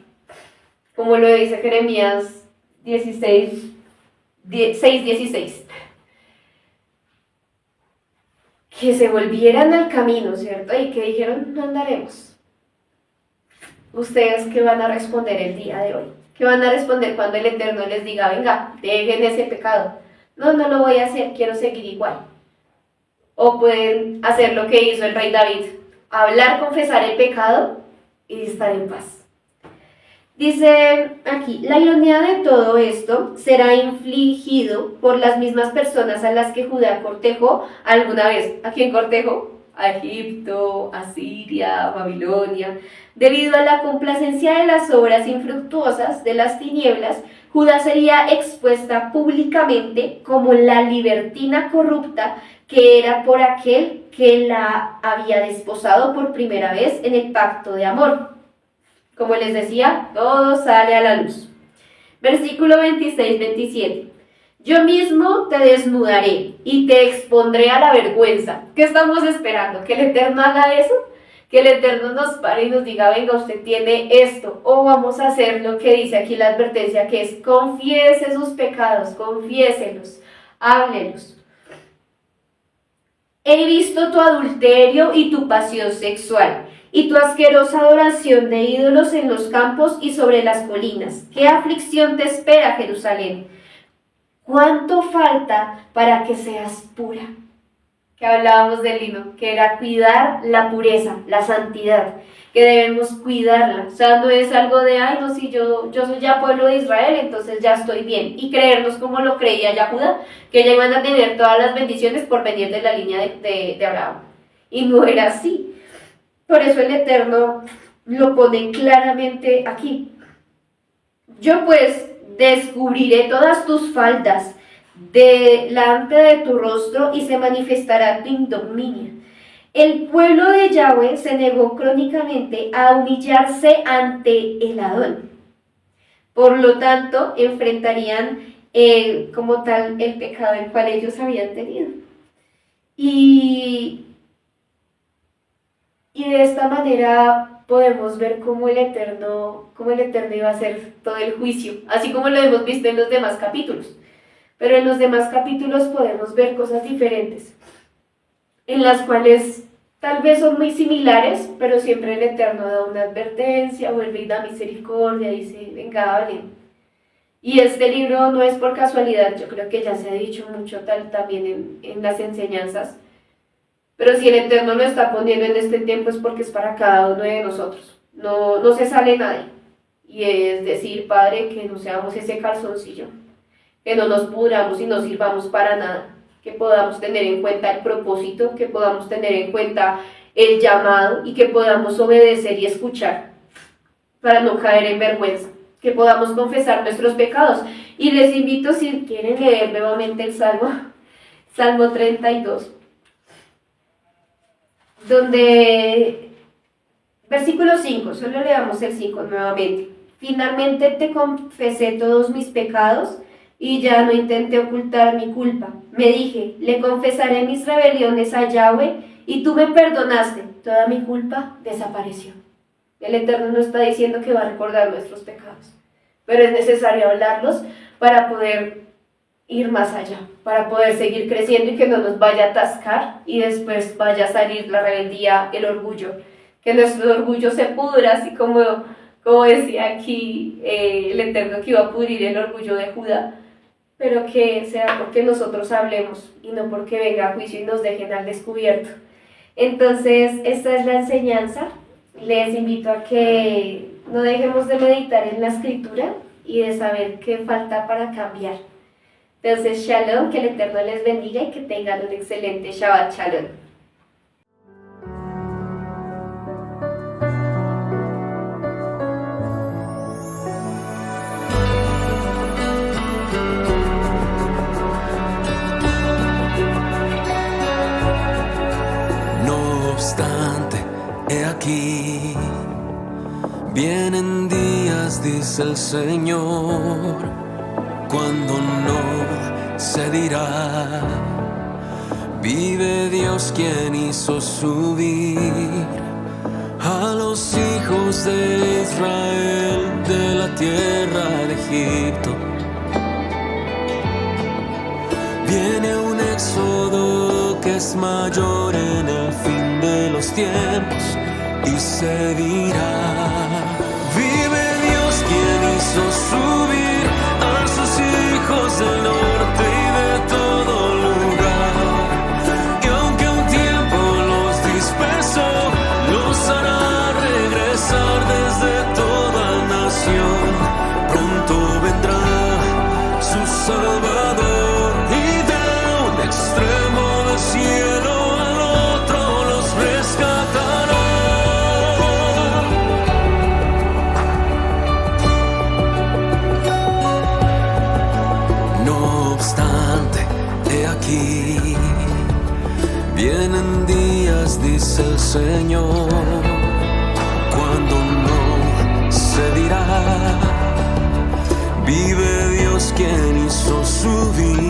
Como lo dice Jeremías 6:16. Que se volvieran al camino, ¿cierto? Y que dijeron, no andaremos. ¿Ustedes qué van a responder el día de hoy? ¿Qué van a responder cuando el Eterno les diga, venga, dejen ese pecado? No lo voy a hacer, quiero seguir igual. O pueden hacer lo que hizo el rey David, hablar, confesar el pecado y estar en paz. Dice aquí, la ironía de todo esto será infligido por las mismas personas a las que Judá cortejó alguna vez. ¿A quién cortejó? A Egipto, a Siria, a Babilonia. Debido a la complacencia de las obras infructuosas de las tinieblas, Judá sería expuesta públicamente como la libertina corrupta que era por aquel que la había desposado por primera vez en el pacto de amor. Como les decía, todo sale a la luz. Versículo 26-27. Yo mismo te desnudaré y te expondré a la vergüenza. ¿Qué estamos esperando? ¿Que el Eterno haga eso? Que el Eterno nos pare y nos diga, venga, usted tiene esto. O vamos a hacer lo que dice aquí la advertencia, que es confiese sus pecados, confiéselos, háblelos. He visto tu adulterio y tu pasión sexual, y tu asquerosa adoración de ídolos en los campos y sobre las colinas. ¿Qué aflicción te espera, Jerusalén? ¿Cuánto falta para que seas pura? Que hablábamos del lino, que era cuidar la pureza, la santidad, que debemos cuidarla. O sea, no es algo de, ay, no, si yo soy ya pueblo de Israel, entonces ya estoy bien. Y creernos como lo creía ya Judá, que ya iban a tener todas las bendiciones por venir de la línea de Abraham. Y no era así. Por eso el Eterno lo pone claramente aquí. Yo pues descubriré todas tus faltas delante de tu rostro y se manifestará tu ignominia. El pueblo de Yahweh se negó crónicamente a humillarse ante el Adón. Por lo tanto, enfrentarían como tal el pecado el cual ellos habían tenido. Y de esta manera podemos ver cómo el Eterno iba a hacer todo el juicio, así como lo hemos visto en los demás capítulos. Pero en los demás capítulos podemos ver cosas diferentes, en las cuales tal vez son muy similares, pero siempre el Eterno da una advertencia, vuelve y da misericordia, y dice, venga, hablen. Y este libro no es por casualidad, yo creo que ya se ha dicho mucho también en las enseñanzas, pero si el Eterno lo está poniendo en este tiempo es porque es para cada uno de nosotros, no se sale nadie. Y es decir, Padre, que no seamos ese calzoncillo, que no nos pudramos y no sirvamos para nada, que podamos tener en cuenta el propósito, que podamos tener en cuenta el llamado y que podamos obedecer y escuchar para no caer en vergüenza, que podamos confesar nuestros pecados. Y les invito, si quieren, leer nuevamente el Salmo 32, donde, versículo 5, solo leamos el 5 nuevamente. Finalmente te confesé todos mis pecados y ya no intenté ocultar mi culpa. Me dije, le confesaré mis rebeliones a Yahweh y tú me perdonaste. Toda mi culpa desapareció. El Eterno no está diciendo que va a recordar nuestros pecados, pero es necesario hablarlos para poder ir más allá, para poder seguir creciendo y que no nos vaya a atascar y después vaya a salir la rebeldía, el orgullo, que nuestro orgullo se pudra, así como decía aquí el Eterno, que iba a pudrir el orgullo de Judá, pero que sea porque nosotros hablemos y no porque venga a juicio y nos dejen al descubierto. Entonces, esta es la enseñanza. Les invito a que no dejemos de meditar en la Escritura y de saber qué falta para cambiar. Entonces, Shalom, que el Eterno les bendiga y que tengan un excelente Shabbat Shalom. No obstante, he aquí, vienen días, dice el Señor, cuando no se dirá, vive Dios quien hizo subir a los hijos de Israel de la tierra de Egipto. Viene un éxodo que es mayor en el fin de los tiempos y se dirá, vive Dios quien hizo subir a sus hijos del norte y de todo lugar. Y aunque un tiempo los dispersó, los hará regresar desde toda nación. Pronto vendrá su Salvador y de un extremo del cielo al otro los rescatará. No obstante, he aquí, vienen días, dice el Señor, cuando no se dirá, vive Dios quien hizo subir